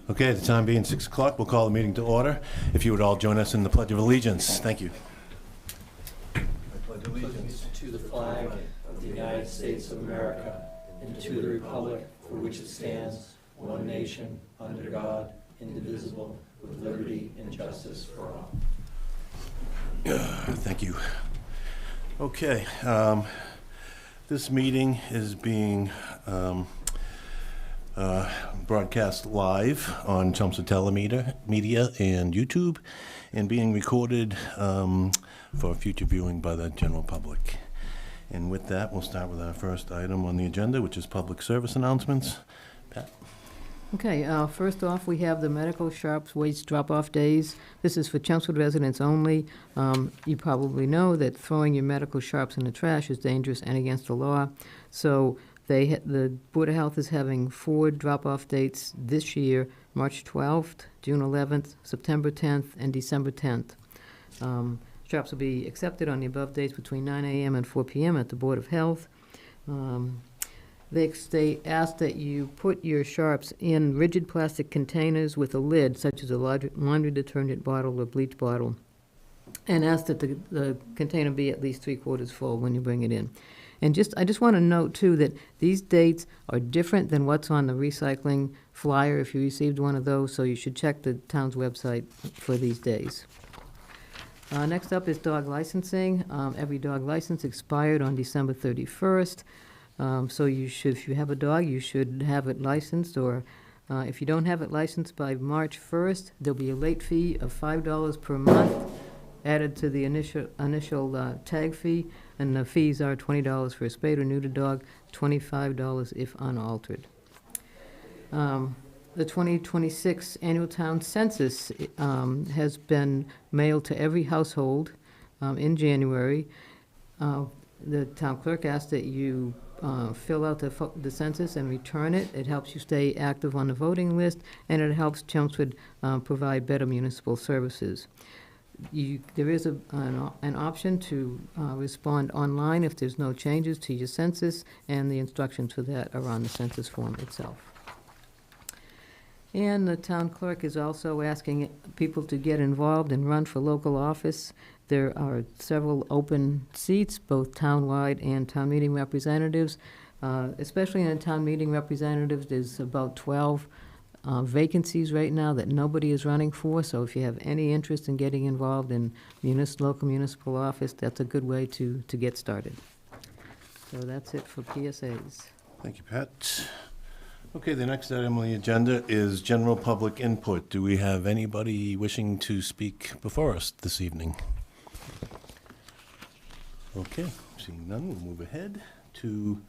Okay, the time being 6 o'clock, we'll call the meeting to order. If you would all join us in the Pledge of Allegiance. Thank you. I pledge allegiance to the flag of the United States of America and to the republic for which it stands, one nation, under God, indivisible, with liberty and justice for all. Thank you. Okay, this meeting is being broadcast live on Chelmsford Telemedia and YouTube, and being recorded for future viewing by the general public. And with that, we'll start with our first item on the agenda, which is public service announcements. Pat? Okay, first off, we have the medical sharps waste drop-off days. This is for Chelmsford residents only. You probably know that throwing your medical sharps in the trash is dangerous and against the law. So the Board of Health is having 4 drop-off dates this year: March 12th, June 11th, September 10th, and December 10th. Sharps will be accepted on the above dates between 9 a.m. and 4 p.m. at the Board of Health. They ask that you put your sharps in rigid plastic containers with a lid, such as a laundry detergent bottle or bleach bottle, and ask that the container be at least 3/4 full when you bring it in. And I just want to note, too, that these dates are different than what's on the recycling flyer, if you received one of those, so you should check the town's website for these days. Next up is dog licensing. Every dog license expired on December 31st. So if you have a dog, you should have it licensed, or if you don't have it licensed by March 1st, there'll be a late fee of $5 per month added to the initial tag fee, and the fees are $20 for a spayed or neutered dog, $25 if unaltered. The 2026 annual town census has been mailed to every household in January. The town clerk asked that you fill out the census and return it. It helps you stay active on the voting list, and it helps Chelmsford provide better municipal services. There is an option to respond online if there's no changes to your census, and the instructions for that are on the census form itself. And the town clerk is also asking people to get involved and run for local office. There are several open seats, both town-wide and town meeting representatives. Especially in town meeting representatives, there's about 12 vacancies right now that nobody is running for. So if you have any interest in getting involved in local municipal office, that's a good way to get started. So that's it for PSAs. Thank you, Pat. Okay, the next item on the agenda is general public input. Do we have anybody wishing to speak before us this evening? Okay, seeing none, we'll move ahead to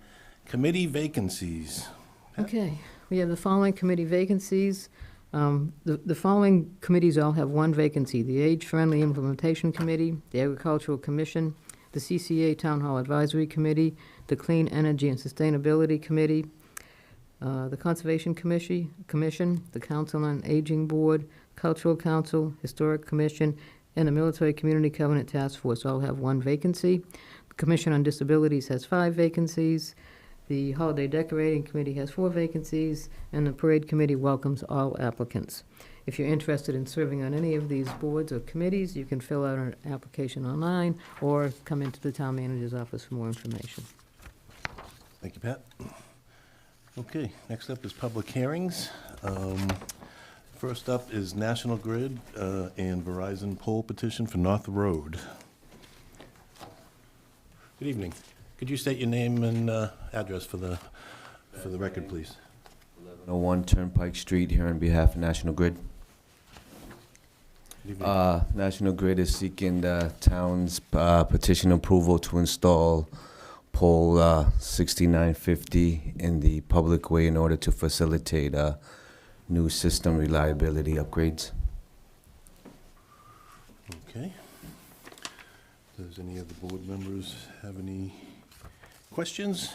committee vacancies. Pat? Okay, we have the following committee vacancies. The following committees all have one vacancy: the Age-Friendly Implementation Committee, the Agricultural Commission, the CCA Town Hall Advisory Committee, the Clean Energy and Sustainability Committee, the Conservation Commission, the Council on Aging Board, Cultural Council, Historic Commission, and the Military Community Covenant Task Force all have one vacancy. The Commission on Disabilities has 5 vacancies. The Holiday Decorating Committee has 4 vacancies, and the Parade Committee welcomes all applicants. If you're interested in serving on any of these boards or committees, you can fill out an application online or come into the town manager's office for more information. Thank you, Pat. Okay, next up is public hearings. First up is National Grid and Verizon poll petition for North Road. Good evening. Could you state your name and address for the record, please? 1101 Turnpike Street, here on behalf of National Grid. Good evening. National Grid is seeking the town's petition approval to install pole 6950 in the public way in order to facilitate new system reliability upgrades. Okay. Does any of the board members have any questions?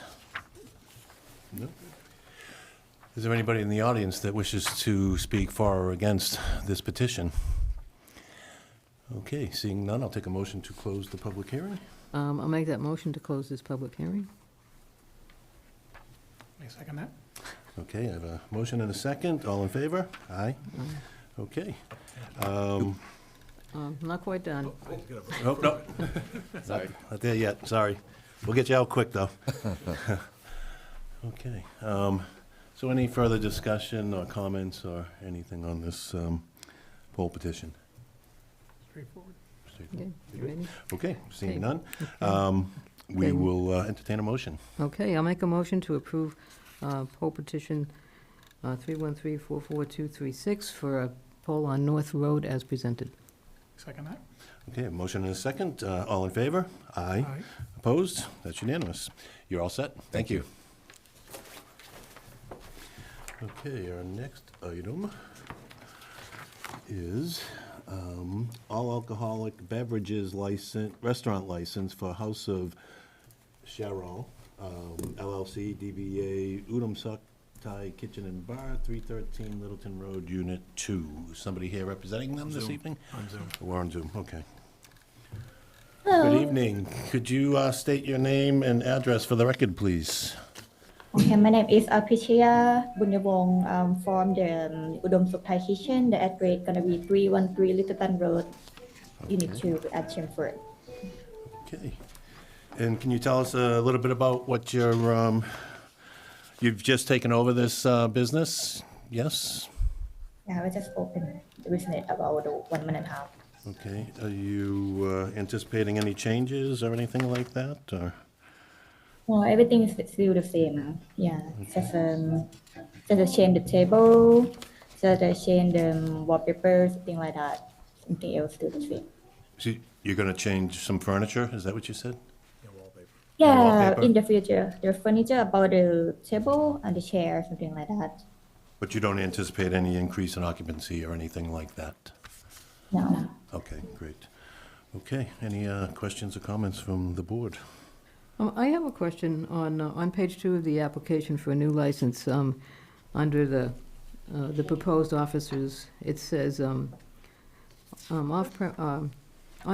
No? Is there anybody in the audience that wishes to speak for or against this petition? Okay, seeing none, I'll take a motion to close the public hearing. I'll make that motion to close this public hearing. I second that. Okay, I have a motion and a second. All in favor? Aye. Okay. Not quite done. Oh, no. Sorry. Not there yet, sorry. We'll get you out quick, though. Okay. So any further discussion or comments or anything on this poll petition? Straightforward. Okay, you ready? Okay, seeing Okay. none, we Okay. will entertain a motion. Okay, I'll make a motion to approve poll petition 313-44236 for a poll on North Road as presented. Second that? Okay, a motion and a second. All in favor? Aye. Opposed? That's unanimous. You're all set? Thank you. Okay, our next item is all alcoholic beverages license, restaurant license for House of Sharon, LLC, DBA Udom Suk Thai Kitchen and Bar, 313 Littleton Road, Unit 2. Somebody here representing them this Zoom. evening? On Zoom. We're on Zoom, okay. Hello. Good evening. Could you state your name and address for the record, please? Okay, my name is Apichaya Bunyawong from the Udom Suk Thai Kitchen. The address gonna be 313 Littleton Road, Unit 2 at Chelmsford. Okay. And can you tell us a little bit about what your, you've just taken over this business? Yes? Yeah, we just opened the business about 1 month and a half. Okay. Are you anticipating any changes or anything like that, or? Well, everything is still the same. Yeah, just change the table, just change the wallpaper, something like that. Something else still the same. So you're going to change some furniture? Is that what you said? Yeah, wallpaper? in the future, the furniture about the table and the chair, something like that. But you don't anticipate any increase in occupancy or anything like that? No. Okay, great. Okay, any questions or comments from the board? I have a question on page 2 of the application for a new license, under the proposed officers. It says, on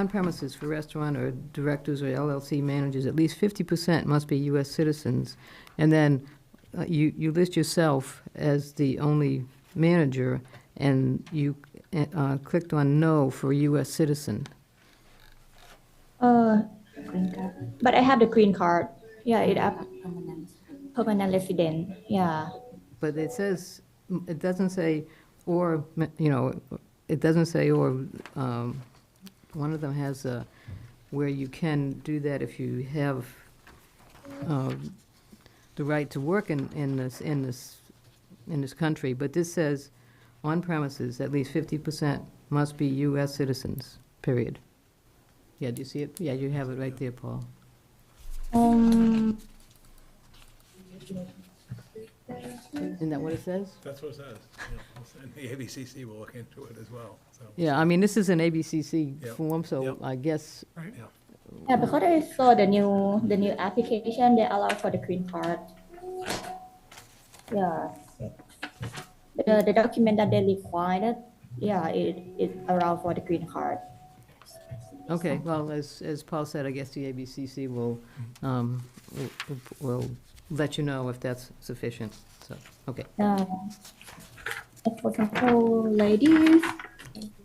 premises for restaurant or directors or LLC managers, at least 50% must be U.S. citizens. And then you list yourself as the only manager, and you clicked on no for U.S. citizen. Green card. But I have the green card. Yeah, it up permanent resident. Yeah. But it says, it doesn't say, or, it doesn't say, or, one of them has where you can do that if you have the right to work in this country. But this says, on premises, at least 50% must be U.S. citizens, period. Yeah, do you see it? Yeah, you have it right there, Paul. Um. Isn't that what it says? That's what it says. Yeah. And the ABCC will look into it as well, so. Yeah, I mean, this is an ABCC Yep. form, so Yep. I guess, Right, yeah. Yeah, because I saw the new application, they allow for the green card. Yeah. The document that they required, yeah, it allow for the green card. okay, well, as Paul said, I guess the ABCC will let you know if that's sufficient, so, okay. For example, ladies,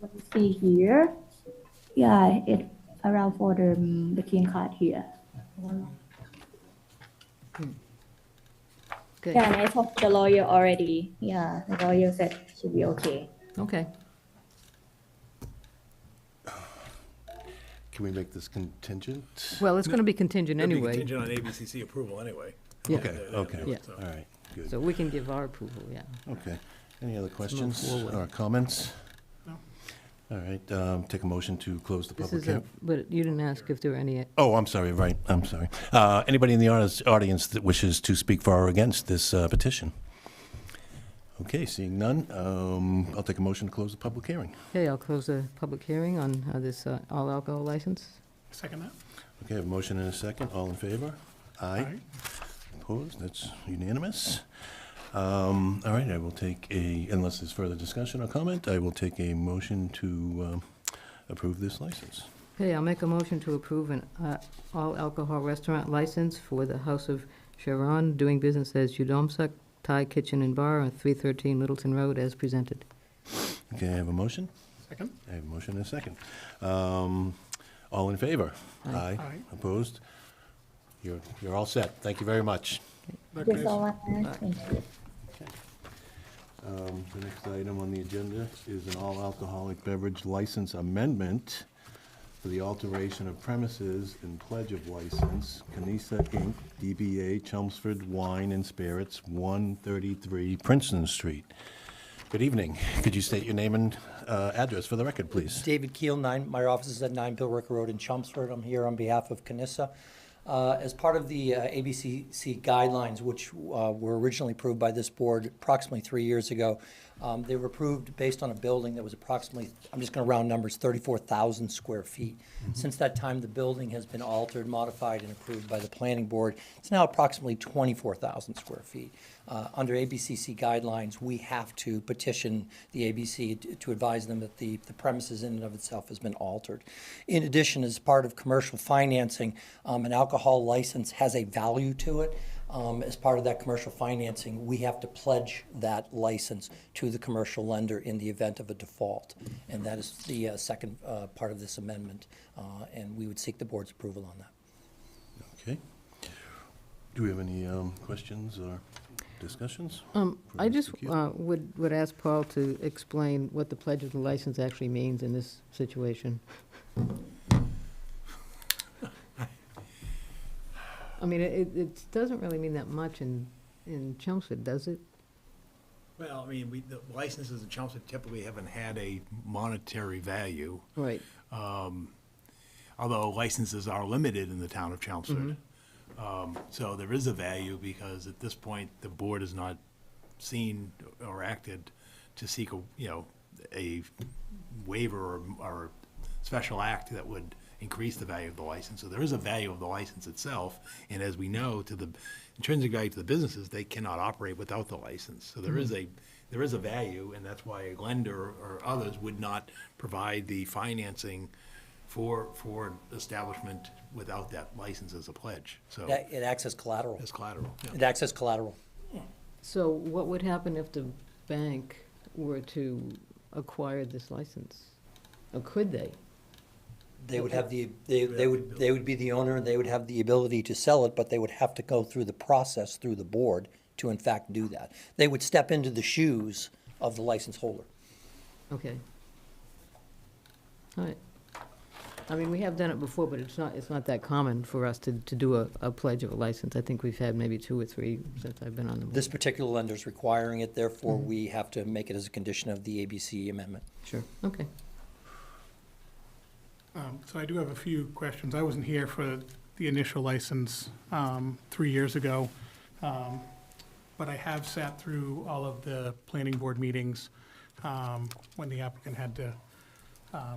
what you see here, yeah, it around for the green card here. Good, Yeah, and I talked to the lawyer already. Yeah, the lawyer said it should be okay. okay. Can we make this contingent? Well, it's gonna be contingent It'll be anyway, contingent on ABCC approval anyway. Yeah. Okay, okay, Yeah. all right, good. so we can give our approval, yeah. Okay. Any other questions forward. or comments? No. All right, take a motion to close the This public is a, hearing. but you didn't ask if there were any, Oh, I'm sorry, right, I'm sorry. Anybody in the audience that wishes to speak for or against this petition? Okay, seeing none, I'll take a motion to close the public hearing. okay, I'll close the public hearing on this all alcohol license. Second that? Okay, a motion and a second, all in favor? Aye. Opposed, that's unanimous. All right, I will take unless there's further discussion or comment, I will take a motion to approve this license. Okay, I'll make a motion to approve an all alcohol restaurant license for the House of Sharon, doing business as Udom Suk Thai Kitchen and Bar at 313 Littleton Road as presented. Okay, I have a motion? Second? I have a motion and a second. All in favor? Aye. Aye. Opposed? You're all set. Thank you very much. Thank you so much. Thank you. The next item on the agenda is an all-alcoholic beverage license amendment for the alteration of premises and pledge of license, Canisa Inc., DBA Chelmsford Wine and Spirits, 133 Princeton Street. Good evening. Could you state your name and address for the record, please? David Keel, my office is at 9 Billrick Road in Chelmsford. I'm here on behalf of Canisa. As part of the ABCC guidelines, which were originally approved by this board approximately 3 years ago, they were approved based on a building that was approximately, I'm just going to round numbers, 34,000 square feet. Since that time, the building has been altered, modified, and approved by the planning board. It's now approximately 24,000 square feet. Under ABCC guidelines, we have to petition the ABC to advise them that the premises in and of itself has been altered. In addition, as part of commercial financing, an alcohol license has a value to it. As part of that commercial financing, we have to pledge that license to the commercial lender in the event of a default. And that is the second part of this amendment, and we would seek the board's approval on that. Okay. Do we have any questions or discussions? I Mr. just Keel? would ask Paul to explain what the pledge of the license actually means in this situation. I mean, it doesn't really mean that much in Chelmsford, does it? Well, I mean, the licenses in Chelmsford typically haven't had a monetary value, Right. although licenses are limited in the town of Chelmsford. So there is a value because at this point, the board has not seen or acted to seek a waiver or special act that would increase the value of the license. So there is a value of the license itself, and as we know, to the intrinsic value to the businesses, they cannot operate without the license. So there is a value, and that's why a lender or others would not provide the financing for establishment without that license as a pledge. So It acts as collateral. as collateral. Yeah. It acts as collateral. So what would happen if the bank were to acquire this license? Or could they? They would have they would be the owner, and they would have the ability to sell it, but they would have to go through the process through the board to in fact do that. They would step into the shoes of the license holder. Okay. All right. I mean, we have done it before, but it's not that common for us to do a pledge of a license. I think we've had maybe 2 or 3 since I've been on the board. This particular lender is requiring it, therefore we have to make it as a condition of the ABC amendment. Sure, okay. So I do have a few questions. I wasn't here for the initial license 3 years ago, but I have sat through all of the planning board meetings when the applicant had to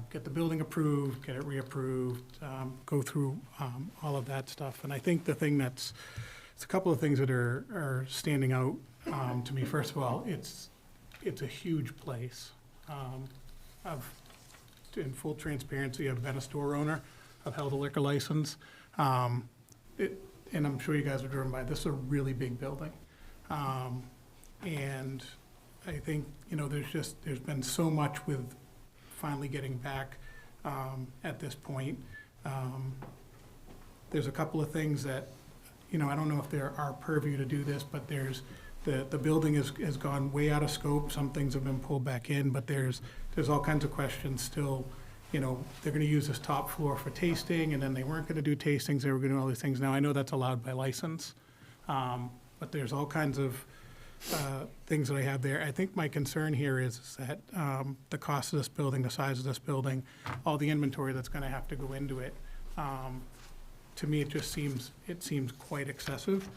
get the building approved, get it reapproved, go through all of that stuff. And I think the thing it's a couple of things that are standing out to me. First of all, it's a huge place. In full transparency, I've been a store owner. I've held a liquor license. And I'm sure you guys are driven by, this is a really big building. And I think, there's been so much with finally getting back at this point. There's a couple of things that, I don't know if they're our purview to do this, but the building has gone way out of scope. Some things have been pulled back in, but there's all kinds of questions still. They're gonna use this top floor for tasting, and then they weren't gonna do tastings, they were gonna do all these things. Now, I know that's allowed by license, but there's all kinds of things that I have there. I think my concern here is that the cost of this building, the size of this building, all the inventory that's gonna have to go into it, to me, it seems quite excessive.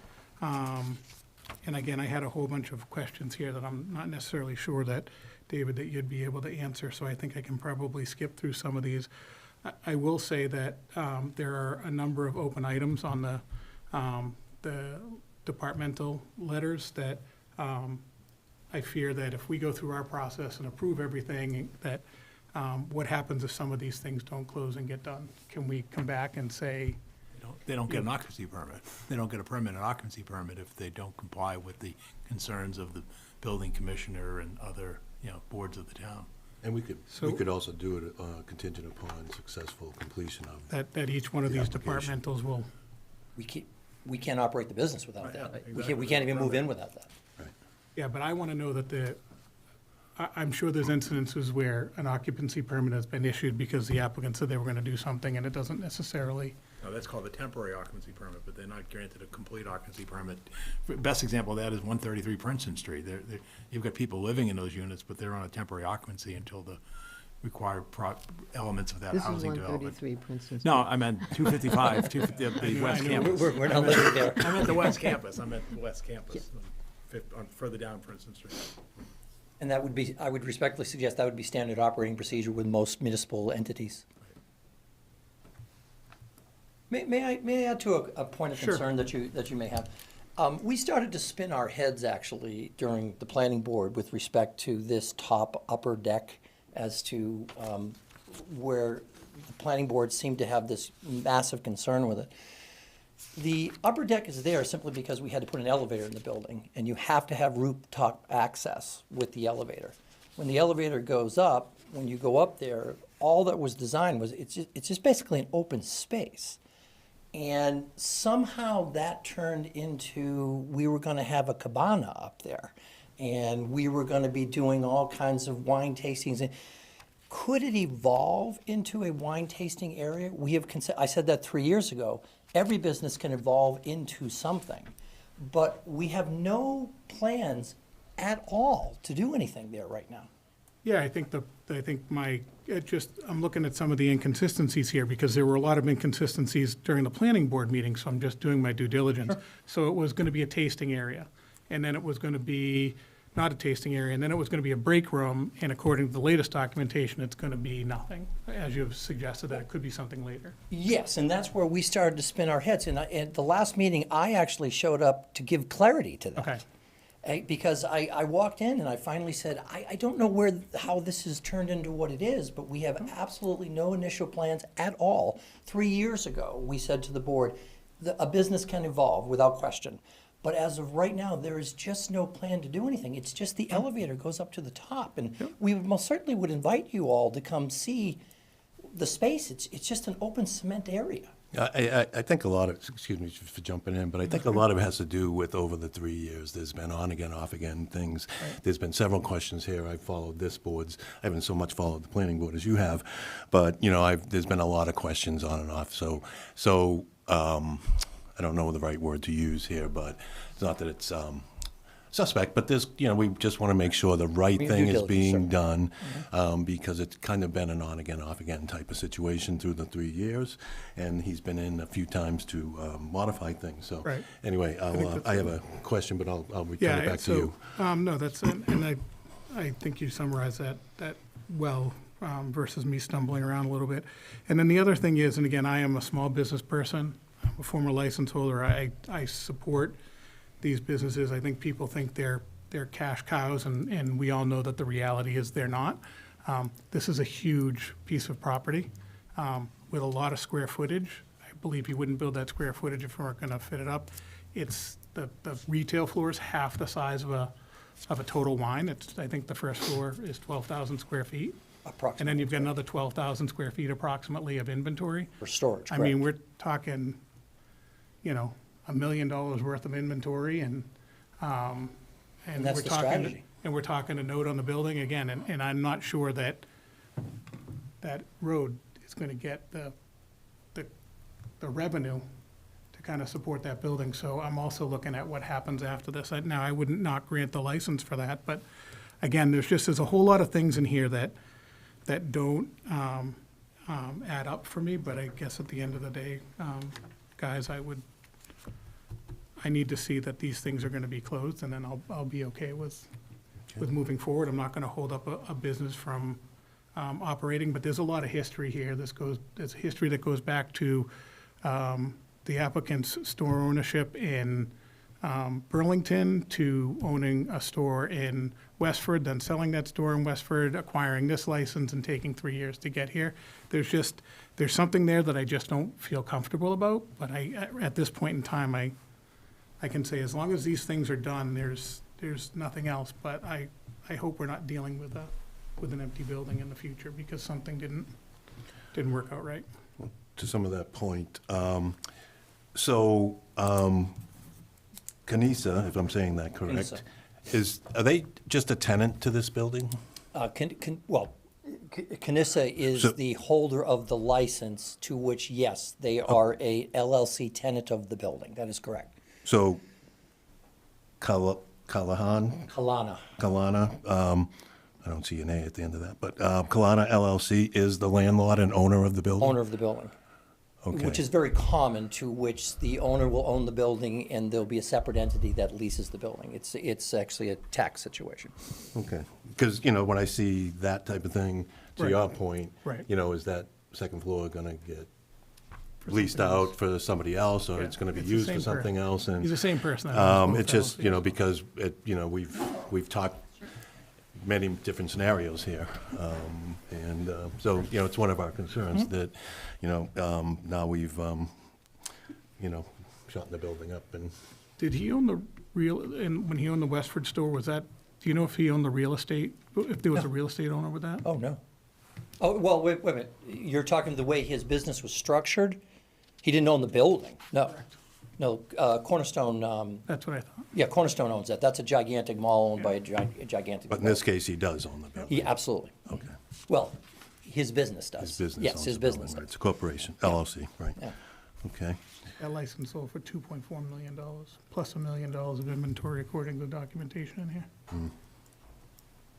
And again, I had a whole bunch of questions here that I'm not necessarily sure that, David, that you'd be able to answer, so I think I can probably skip through some of these. I will say that there are a number of open items on the departmental letters that I fear that if we go through our process and approve everything, that what happens if some of these things don't close and get done? Can we come back and say, They don't get an occupancy permit. They don't get a permanent occupancy permit if they don't comply with the concerns of the building commissioner and other, boards of the town. And we could So- also do it contingent upon successful completion of. that each one of The these application. departmentals will, We can't operate the business without that. We exactly. can't even move in without that. yeah, but I want to know that I'm sure there's incidences where an occupancy permit has been issued because the applicant said they were going to do something and it doesn't necessarily, No, that's called a temporary occupancy permit, but they're not granted a complete occupancy permit. Best example of that is 133 Princeton Street. You've got people living in those units, but they're on a temporary occupancy until the required elements of that This is housing development. 133 Princeton Street. No, I meant 255, the West know. Campus. We're not living there. I meant the West Campus, further down Princeton Street. And that would be, I would respectfully suggest that would be standard operating procedure with most municipal entities. May I add to a point of Sure. concern that you may have? We started to spin our heads, actually, during the planning board with respect to this top upper deck as to where the planning board seemed to have this massive concern with it. The upper deck is there simply because we had to put an elevator in the building, and you have to have rooftop access with the elevator. When the elevator goes up, when you go up there, all that was designed was, it's just basically an open space. And somehow that turned into, we were gonna have a cabana up there, and we were gonna be doing all kinds of wine tastings. And could it evolve into a wine tasting area? We have, I said that 3 years ago. Every business can evolve into something, but we have no plans at all to do anything there right now. yeah, I'm looking at some of the inconsistencies here because there were a lot of inconsistencies during the planning board meeting, so I'm just doing my due diligence. So it was going to be a tasting area, and then it was going to be not a tasting area, and then it was going to be a break room, and according to the latest documentation, it's going to be nothing, as you've suggested that it could be something later. Yes, and that's where we started to spin our heads. And at the last meeting, I actually showed up to give clarity to that. Okay. Because I walked in and I finally said, I don't know how this has turned into what it is, but we have absolutely no initial plans at all. 3 years ago, we said to the board, a business can evolve without question. But as of right now, there is just no plan to do anything. It's just the elevator goes up to the top. And we most certainly would invite you all to come see the space. It's just an open cement area. I think a lot of, excuse me for jumping in, but I think a lot of it has to do with over the 3 years. There's been on again, off again things. There's been several questions here. I've followed this board's, I haven't so much followed the planning board as you have, but, there's been a lot of questions on and off. So I don't know the right word to use here, but it's not that it's suspect, but there's, we just want to make sure the right Due thing is diligence, being certainly. done, because it's kind of been an on again, off again type of situation through the 3 years, and he's been in a few times to modify things. So Right. anyway, I have a question, but I'll return Yeah, it back to you. No, and I think you summarized that well, versus me stumbling around a little bit. And then the other thing is, and again, I am a small business person, I'm a former license holder, I support these businesses. I think people think they're cash cows, and we all know that the reality is they're not. This is a huge piece of property with a lot of square footage. I believe you wouldn't build that square footage if we weren't going to fit it up. It's the retail floor is half the size of a Total Wine. I think the first floor is 12,000 square feet. Approximately. And then you've got another 12,000 square feet approximately of inventory. For storage, I mean, correct. we're talking, $1 million worth of inventory and that's we're the talking, strategy. and we're talking a note on the building again, and I'm not sure that road is gonna get the revenue to kind of support that building. So I'm also looking at what happens after this. Now, I wouldn't not grant the license for that, but again, there's a whole lot of things in here that don't add up for me, but I guess at the end of the day, guys, I need to see that these things are gonna be closed, and then I'll be okay with moving forward. I'm not gonna hold up a business from operating, but there's a lot of history here. There's history that goes back to the applicant's store ownership in Burlington to owning a store in Westford, then selling that store in Westford, acquiring this license and taking 3 years to get here. There's something there that I just don't feel comfortable about, but at this point in time, I can say as long as these things are done, there's nothing else, but I hope we're not dealing with an empty building in the future because something didn't work out right. To some of that point, Canisa, if I'm saying that correct, are they just a tenant to this building? Canissa is So- the holder of the license to which, yes, they are a LLC tenant of the building. That is correct. So Callahan, Kalana. Kalana, I don't see an A at the end of that, but Kalana LLC is the landlord and owner of the building? Owner of the building. Okay. Which is very common, to which the owner will own the building and there'll be a separate entity that leases the building. It's actually a tax situation. Okay, because, when I see that type of thing, to Right. your point, Right. is that second floor going to get leased out for somebody else, or Yeah, it's going to be it's the used for same something else? And He's the same person that owns both it's just, LLCs. because we've talked many different scenarios here, and so it's one of our concerns Mm-hmm. that now we've shot the building up and. Did he own the and when he owned the Westford store, do you know if he owned the real estate, if there was a real estate owner with that? Oh, no. Oh, well, wait a minute. You're talking the way his business was structured? He didn't own the building, no. No, Cornerstone, That's what I thought. yeah, Cornerstone owns that. That's a gigantic mall owned by a gigantic. But in this case, he does own the building. Absolutely. Okay. Well, his business does. His business Yes, owns his the building, business right? does. It's a corporation, LLC, right? Yeah. Okay. That license sold for $2.4 million, plus $1 million of inventory according to the documentation in here.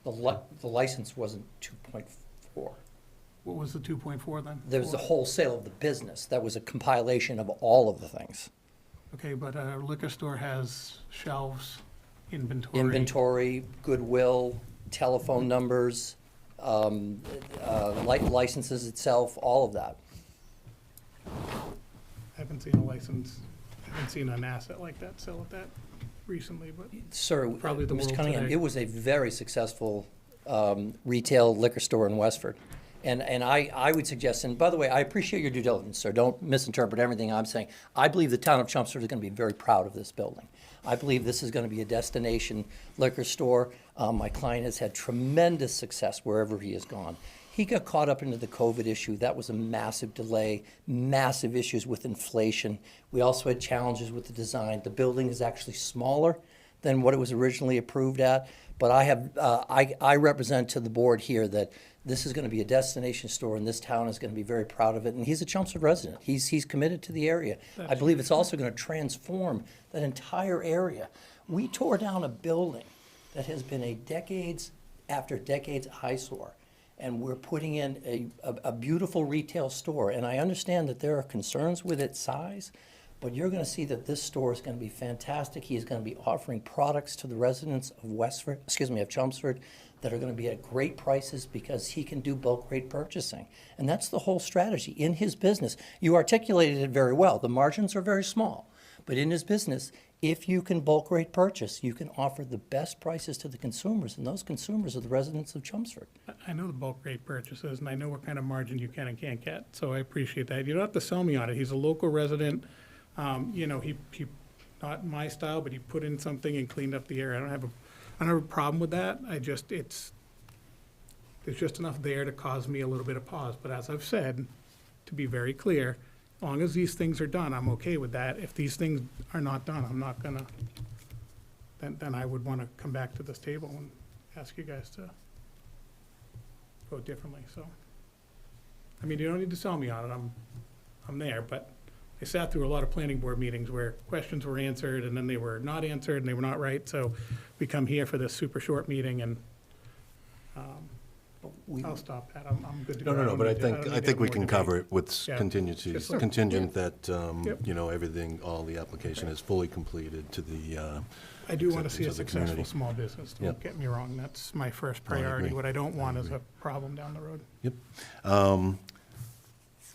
The license wasn't 2.4. What was the 2.4 then? There was the wholesale of the business. That was a compilation of all of the things. Okay, but a liquor store has shelves, inventory. Inventory, goodwill, telephone numbers, licenses itself, all of that. I haven't seen a license, I haven't seen an asset like that sell at that recently, but Sir, Probably the Mr. world Cunningham, today. it was a very successful retail liquor store in Westford. And I would suggest, and by the way, I appreciate your due diligence, sir. Don't misinterpret everything I'm saying. I believe the town of Chelmsford is going to be very proud of this building. I believe this is going to be a destination liquor store. My client has had tremendous success wherever he has gone. He got caught up into the COVID issue. That was a massive delay, massive issues with inflation. We also had challenges with the design. The building is actually smaller than what it was originally approved at. But I represent to the board here that this is going to be a destination store, and this town is going to be very proud of it. And he's a Chelmsford resident. He's committed to the area. I believe it's also going to transform that entire area. We tore down a building that has been a decades after decades eyesore, and we're putting in a beautiful retail store. And I understand that there are concerns with its size, but you're going to see that this store is going to be fantastic. He is going to be offering products to the residents of Chelmsford that are going to be at great prices because he can do bulk rate purchasing. And that's the whole strategy in his business. You articulated it very well. The margins are very small, but in his business, if you can bulk rate purchase, you can offer the best prices to the consumers, and those consumers are the residents of Chelmsford. I know the bulk rate purchases, and I know what kind of margin you can and can't get, so I appreciate that. You don't have to sell me on it. He's a local resident. He not my style, but he put in something and cleaned up the area. I don't have a problem with that. There's just enough there to cause me a little bit of pause. But as I've said, to be very clear, as long as these things are done, I'm okay with that. If these things are not done, I'm not gonna, then I would wanna come back to this table and ask you guys to vote differently, so. I mean, you don't need to sell me on it, I'm there, but I sat through a lot of planning board meetings where questions were answered and then they were not answered and they were not right, so we come here for this super short meeting and, I'll stop that, I'm good to go. No, but I don't think, need to I have think we more can debate. cover it with Yeah. contingencies, Just so- contingent that, Yep. everything, all the application is fully completed to the, I do want to see a acceptance of the successful community. small business, Yep. don't get me wrong, that's my first No, I priority. agree. What I don't want is agree. a problem down the road. Yep.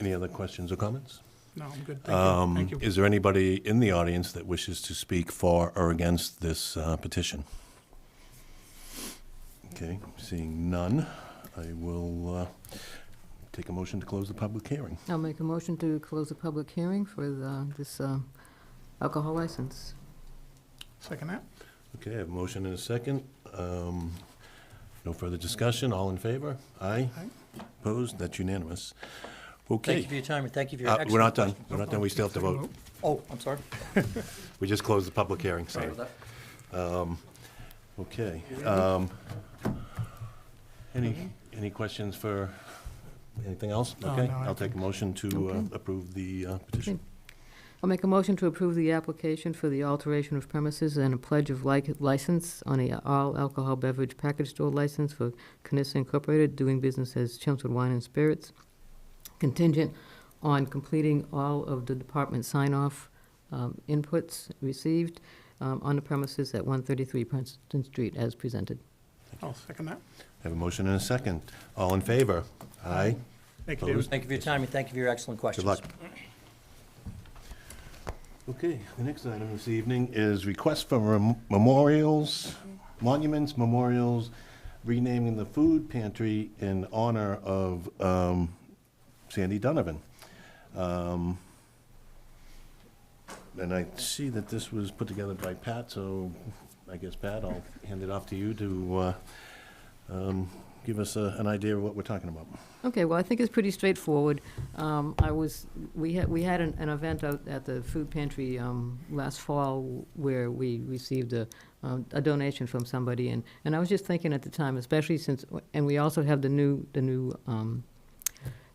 Any other questions or comments? No, I'm good. Thank you. Is there anybody in the audience that wishes to speak for or against this petition? Okay, seeing none, I will take a motion to close the public hearing. I'll make a motion to close the public hearing for this alcohol license. Second that? Okay, I have a motion and a second. No further discussion. All in favor? Aye. Aye. Opposed? That's unanimous. Thank you Okay. for your time, and thank you for your excellent We're not done. questions. We're not done. We still have to vote. Oh, I'm sorry. We just closed the public hearing, sorry. Okay. Any questions for, anything else? No, Okay, no, I I'll take a motion to Okay. approve the petition. I'll make a motion to approve the application for the alteration of premises and a pledge of license on a all alcohol beverage package store license for Canissa Incorporated, doing business as Chelmsford Wine and Spirits, contingent on completing all of the department sign-off inputs received on the premises at 133 Princeton Street as presented. I'll second that. I have a motion and a second. All in favor? Aye. Thank you, David. Thank you for your time, and thank you for your excellent Good questions. luck. Okay, the next item this evening is request for memorials, monuments, memorials, renaming the food pantry in honor of Sandy Donovan. And I see that this was put together by Pat, so I guess, Pat, I'll hand it off to you to give us an idea of what we're talking about. Okay, well, I think it's pretty straightforward. We had an event out at the food pantry last fall where we received a donation from somebody, and I was just thinking at the time, especially since, and we also have the new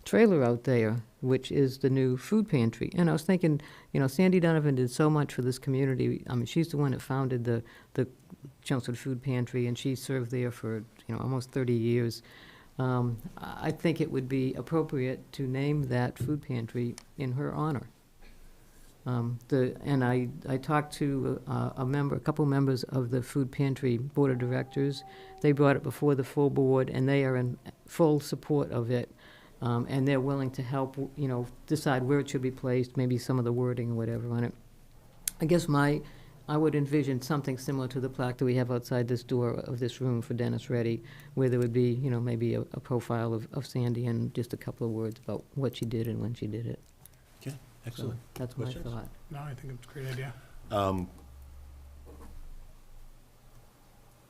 trailer out there, which is the new food pantry. And I was thinking, Sandy Donovan did so much for this community. I mean, she's the one that founded the Chelmsford Food Pantry, and she served there for, almost 30 years. I think it would be appropriate to name that food pantry in her honor. And I talked to a couple members of the food pantry board of directors. They brought it before the full board, and they are in full support of it. And they're willing to help, decide where it should be placed, maybe some of the wording or whatever on it. I guess I would envision something similar to the plaque that we have outside this door of this room for Dennis Reddy, where there would be, maybe a profile of Sandy and just a couple of words about what she did and when she did it. Okay, So excellent. that's my Questions? thought. No, I think it's a great idea.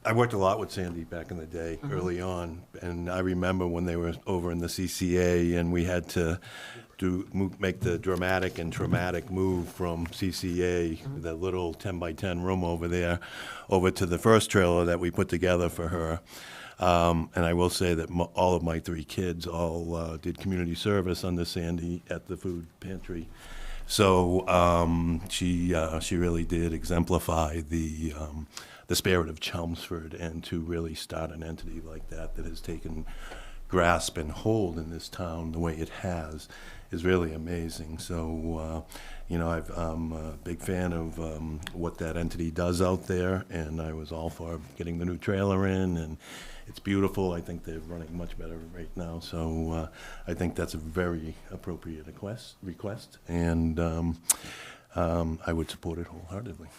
I worked a lot with Sandy back in the day, early on, and I remember when they were over in the CCA, and we had to make the dramatic and traumatic move from CCA, that little 10-by-10 room over there, over to the first trailer that we put together for her. And I will say that all of my 3 kids all did community service under Sandy at the food pantry. So she really did exemplify the spirit of Chelmsford, and to really start an entity like that has taken grasp and hold in this town the way it has is really amazing. So, I'm a big fan of what that entity does out there, and I was all for getting the new trailer in, and it's beautiful. I think they're running much better right now, so I think that's a very appropriate request, and I would support it wholeheartedly.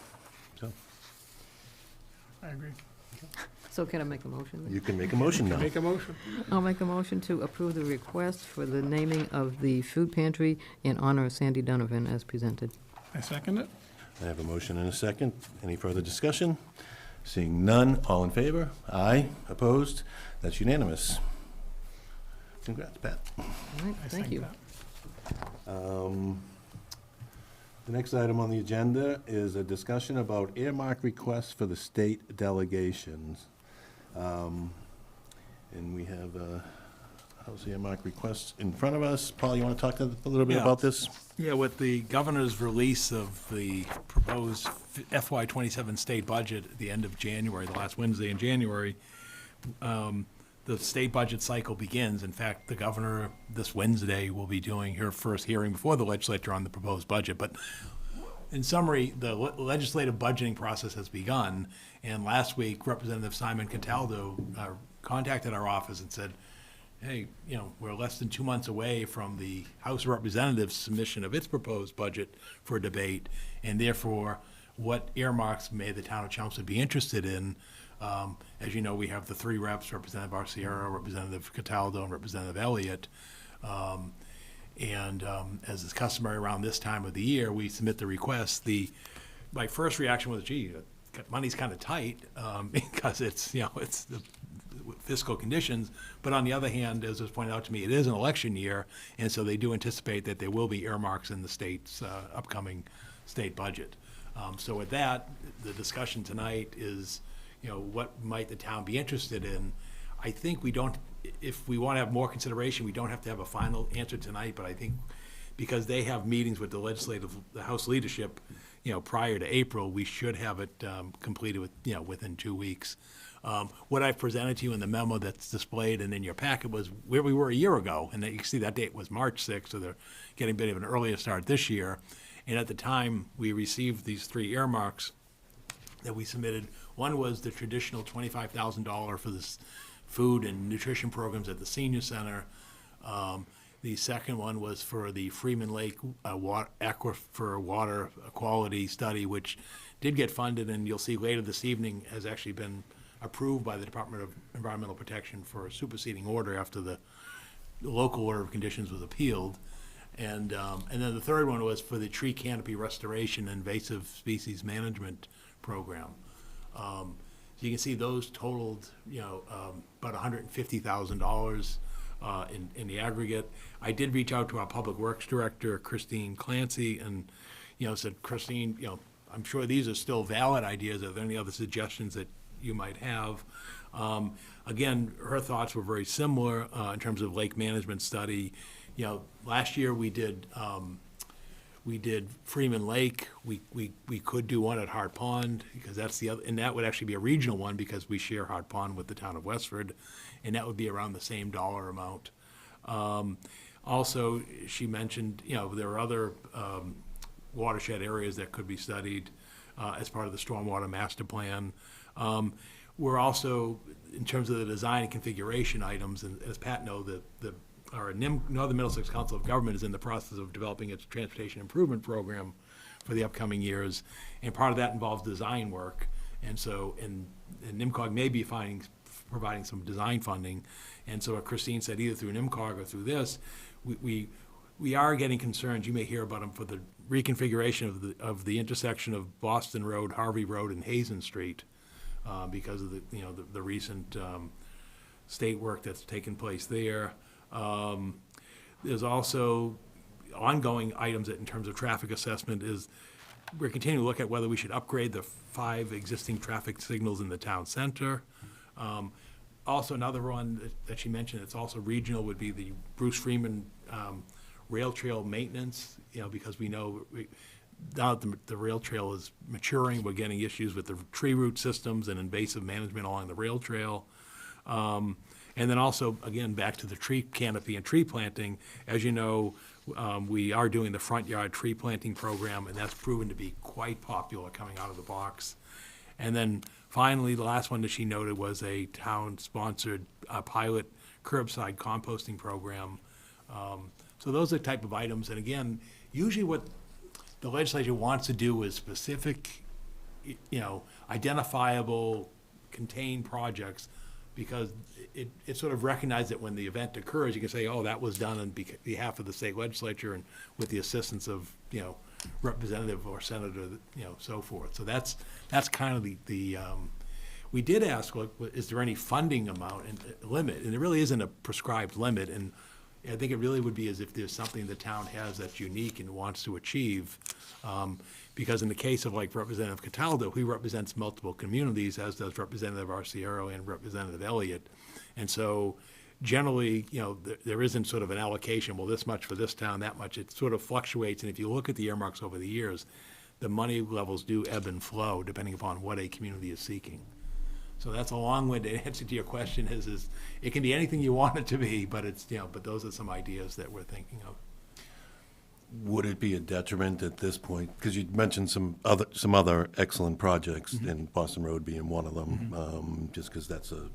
So. I agree. So can I make a motion then? You can make a motion now. Make a motion. I'll make a motion to approve the request for the naming of the food pantry in honor of Sandy Donovan as presented. I second it. I have a motion and a second. Any further discussion? Seeing none, all in favor? Aye. Opposed? That's unanimous. Congrats, Pat. All right, I thank second you. that. The next item on the agenda is a discussion about earmark requests for the state delegations. And we have a house earmark request in front of us. Paul, you want to talk a little bit Yeah. about this? Yeah, with the governor's release of the proposed FY '27 state budget at the end of January, the last Wednesday in January, the state budget cycle begins. In fact, the governor this Wednesday will be doing her first hearing before the legislature on the proposed budget. But in summary, the legislative budgeting process has begun, and last week Representative Simon Cataldo contacted our office and said, hey, we're less than 2 months away from the House of Representatives submission of its proposed budget for debate, and therefore, what earmarks may the town of Chelmsford be interested in? As you know, we have the three reps, Representative Arciero, Representative Cataldo, and Representative Elliott. As is customary around this time of the year, we submit the request. My first reaction was, gee, money's kind of tight, because it's the fiscal conditions. But on the other hand, as was pointed out to me, it is an election year, and so they do anticipate that there will be earmarks in the state's upcoming state budget. So with that, the discussion tonight is, what might the town be interested in? I think if we want to have more consideration, we don't have to have a final answer tonight, but I think because they have meetings with the House leadership, prior to April, we should have it completed within 2 weeks. What I've presented to you in the memo that's displayed and in your packet was where we were a year ago, and you can see that date was March 6th, so they're getting a bit of an earlier start this year. And at the time, we received these three earmarks that we submitted. One was the traditional $25,000 for this food and nutrition programs at the senior center. The second one was for the Freeman Lake aquifer water quality study, which did get funded, and you'll see later this evening has actually been approved by the Department of Environmental Protection for a superseding order after the local order of conditions was appealed. And then the third one was for the tree canopy restoration and invasive species management program. So you can see those totaled, about $150,000 in the aggregate. I did reach out to our Public Works Director, Christine Clancy, and, said, Christine, I'm sure these are still valid ideas. Are there any other suggestions that you might have? Again, her thoughts were very similar in terms of lake management study. Last year we did Freeman Lake. We could do one at Hart Pond, because that's the other, and that would actually be a regional one because we share Hart Pond with the town of Westford, and that would be around the same dollar amount. Also, she mentioned, there are other watershed areas that could be studied as part of the Stormwater Master Plan. We're also, in terms of the design and configuration items, and as Pat know, our Northern Middlesex Council of Government is in the process of developing its transportation improvement program for the upcoming years, and part of that involves design work. And so, and NIMCOG may be providing some design funding. And so what Christine said, either through NIMCOG or through this, we are getting concerns, you may hear about them, for the reconfiguration of the intersection of Boston Road, Harvey Road, and Hazen Street, because of the recent state work that's taken place there. There's also ongoing items that, in terms of traffic assessment, is we're continuing to look at whether we should upgrade the 5 existing traffic signals in the town center. Also, another one that she mentioned that's also regional would be the Bruce Freeman rail trail maintenance, because we know now that the rail trail is maturing, we're getting issues with the tree root systems and invasive management along the rail trail. And then also, again, back to the tree canopy and tree planting. As you know, we are doing the front yard tree planting program, and that's proven to be quite popular coming out of the box. And then finally, the last one that she noted was a town-sponsored pilot curbside composting program. So those are the type of items. And again, usually what the legislature wants to do is specific, identifiable, contained projects, because it sort of recognizes that when the event occurs, you can say, oh, that was done on behalf of the state legislature and with the assistance of, representative or senator, so forth. So that's kind of the we did ask, is there any funding amount and limit? And there really isn't a prescribed limit. And I think it really would be as if there's something the town has that's unique and wants to achieve. Because in the case of like Representative Cataldo, he represents multiple communities, as does Representative Arciero and Representative Elliott. And so generally, there isn't sort of an allocation, well, this much for this town, that much. It sort of fluctuates. And if you look at the earmarks over the years, the money levels do ebb and flow depending upon what a community is seeking. So that's a long-winded answer to your question is it can be anything you want it to be, but it's, but those are some ideas that we're thinking of. Would it be a detriment at this point? Because you mentioned some other excellent projects, and Boston Road being one of them, just because that's a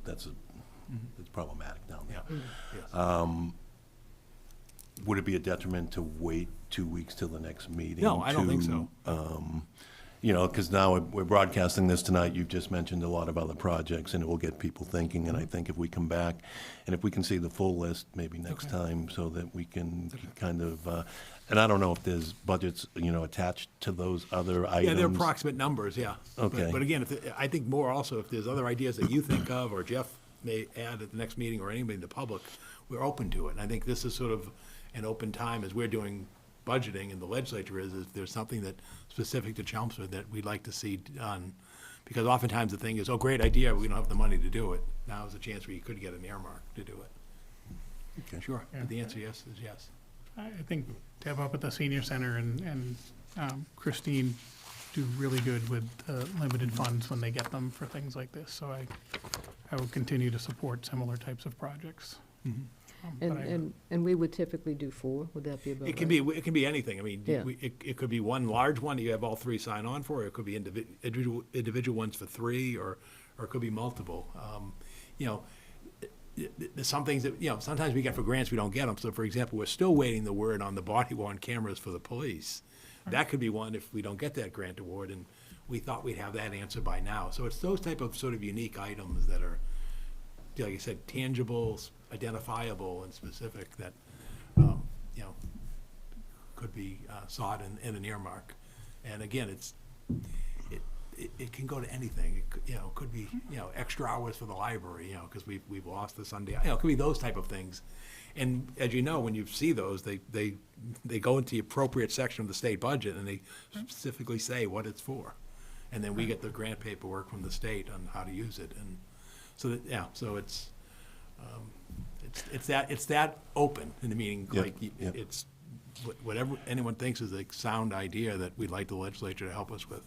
it's problematic down there. Yeah. Yes. Would it be a detriment to wait 2 weeks till the next meeting? No, I don't think so. You know, because now we're broadcasting this tonight, you've just mentioned a lot of other projects, and it will get people thinking, and I think if we come back, and if we can see the full list, maybe next time, so that we can kind of, and I don't know if there's budgets, you know, attached to those other items. Yeah, they're approximate numbers, yeah. Okay. But again, I think more also, if there's other ideas that you think of, or Jeff may add at the next meeting, or anybody in the public, we're open to it. And I think this is sort of an open time as we're doing budgeting, and the legislature is, if there's something that specific to Chelmsford that we'd like to see done. Because oftentimes the thing is, oh, great idea, we don't have the money to do it. Now is a chance where you could get an earmark to do it. Okay. Sure, Yeah. but the answer yes is yes. I think Deb up at the senior center and Christine do really good with limited funds when they get them for things like this. So I will continue to support similar types of projects. But And we would typically do 4, would that be about It can right? be anything. I mean, Yeah. it could be one large one that you have all 3 sign on for, or it could be individual ones for 3, or it could be multiple. You know, there's some things that, you know, sometimes we get for grants, we don't get them. So for example, we're still waiting the word on the body worn cameras for the police. That could be one if we don't get that grant award, and we thought we'd have that answer by now. So it's those type of sort of unique items that are, like I said, tangible, identifiable, and specific that, you know, could be sought in an earmark. And again, it can go to anything. It could, you know, could be, you know, extra hours for the library, you know, because we've lost the Sunday, you know, it could be those type of things. And as you know, when you see those, they go into the appropriate section of the state budget, and they specifically say what it's for. And then we get the grant paperwork from the state on how to use it. And so that, yeah, so it's that open in the meeting, Yep, like, yep. it's whatever anyone thinks is a sound idea that we'd like the legislature to help us with.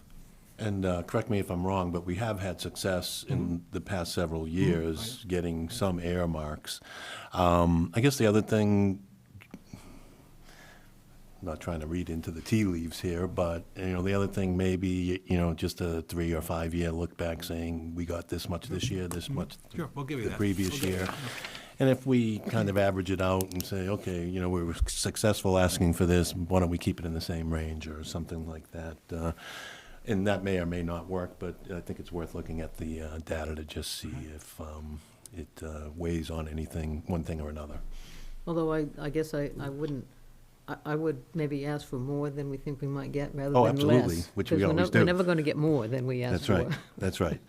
And correct me if I'm wrong, but we have had success in the past several years getting some earmarks. I guess the other thing, not trying to read into the tea leaves here, but, you know, the other thing may be, you know, just a 3 or 5 year look back saying, we got this much this year, this much Sure, we'll give you the that. previous We'll give you year. that. And if we kind of average it out and say, okay, you know, we were successful asking for this, why don't we keep it in the same range or something like that? And that may or may not work, but I think it's worth looking at the data to just see if it weighs on anything, one thing or another. Although I guess I wouldn't, I would maybe ask for more than we think we might get rather Oh, than less. absolutely, which we 'Cause we're always not- do. We're never gonna get more than we ask That's for. right, that's right.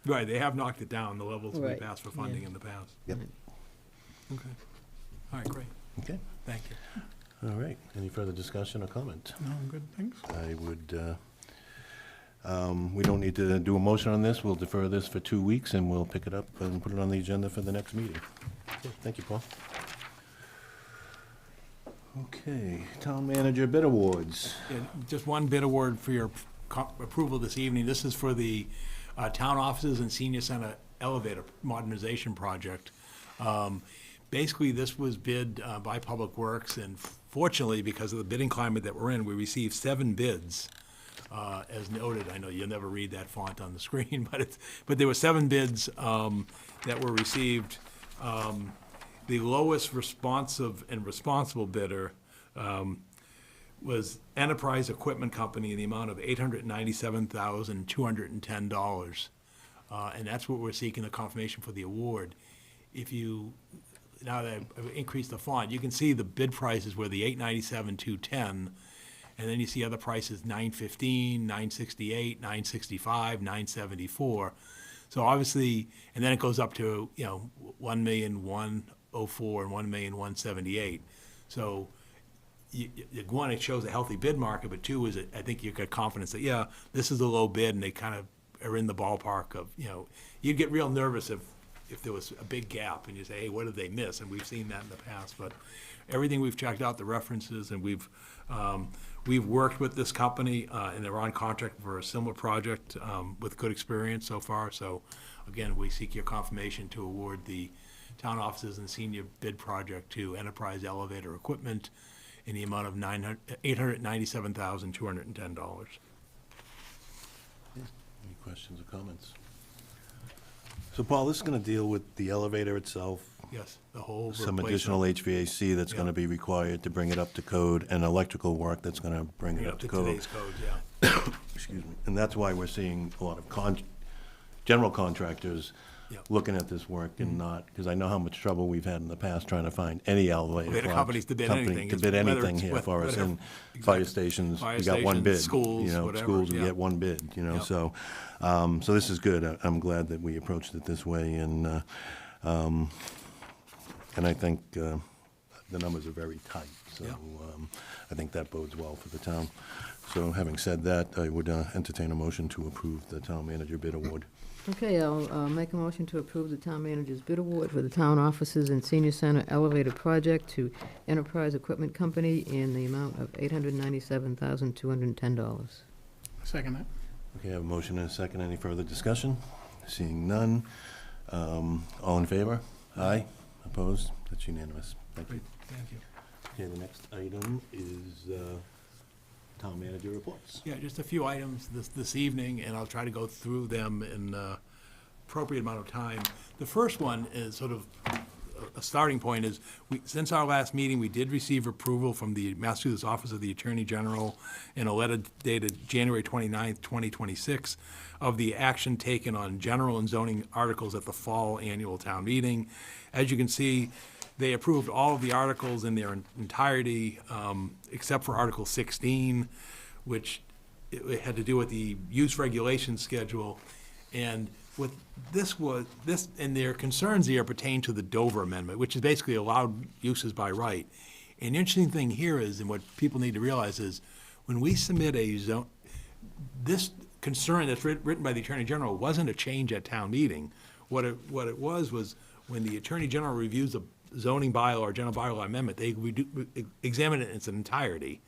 Right, they have knocked it down, the levels we've Right, asked for funding yeah. in the past. Yep. Okay. All right, great, Okay, thank you. all right. Any further discussion or comment? No, good, thanks. I would, we don't need to do a motion on this. We'll defer this for 2 weeks, and we'll pick it up and put it on the agenda for the next meeting. Okay, thank you, Paul. Okay, Town Manager Bid Awards. Yeah, just one bid award for your approval this evening. This is for the town offices and senior center elevator modernization project. Basically, this was bid by Public Works, and fortunately, because of the bidding climate that we're in, we received 7 bids. As noted, I know you'll never read that font on the screen, but there were 7 bids that were received. The lowest responsive and responsible bidder was Enterprise Equipment Company in the amount of $897,210. And that's what we're seeking the confirmation for the award. If you, now that I've increased the font, you can see the bid prices were the $897,210, and then you see other prices, $915, $968, $965, $974. So obviously, and then it goes up to, you know, $1,104,000 and $1,178,000. So one, it shows a healthy bid market, but 2 is I think you got confidence that, yeah, this is a low bid, and they kind of are in the ballpark of, you know, you'd get real nervous if there was a big gap and you say, hey, what did they miss? And we've seen that in the past, but everything we've checked out, the references, and we've worked with this company, and they're on contract for a similar project with good experience so far. So again, we seek your confirmation to award the town offices and senior bid project to Enterprise Elevator Equipment in the amount of $897,210. Any questions or comments? So Paul, this is going to deal with the elevator itself, Yes, the whole some replacement. additional HVAC that's going to be required to bring it up to code, and electrical work that's going to bring it Bring it up up to to code. today's code, yeah. Excuse me. And that's why we're seeing a lot of general contractors Yep. looking at this work and not, because I know how much trouble we've had in the past trying to find any elevator. Bid companies to bid company anything. To It's bid whether anything it's here with- for us. whatever. And fire Exactly. stations, Fire we got one stations, bid. schools, You know, whatever, schools, we yeah. get one bid, you know, Yep. so, so this is good. I'm glad that we approached it this way, and I think the numbers are very tight, so Yeah. I think that bodes well for the town. So having said that, I would entertain a motion to approve the town manager bid award. Okay, I'll make a motion to approve the town manager's bid award for the town offices and senior center elevator project to Enterprise Equipment Company in the amount of $897,210. Second that. Okay, I have a motion and a second. Any further discussion? Seeing none. All in favor? Aye. Opposed? That's unanimous. Thank you. Great, thank you. Okay, the next item is town manager reports. Yeah, just a few items this evening, and I'll try to go through them in appropriate amount of time. The first one is sort of a starting point is, since our last meeting, we did receive approval from the Massachusetts Office of the Attorney General in a letter dated January 29th, 2026, of the action taken on general and zoning articles at the fall annual town meeting. As you can see, they approved all of the articles in their entirety, except for Article 16, which it had to do with the use regulation schedule. And what and their concerns here pertain to the Dover Amendment, which is basically allowed uses by right. And the interesting thing here is, and what people need to realize is, when we submit a zone, this concern that's written by the Attorney General wasn't a change at town meeting. What it was when the Attorney General reviews a zoning bylaw or general bylaw amendment, they examine it in its entirety.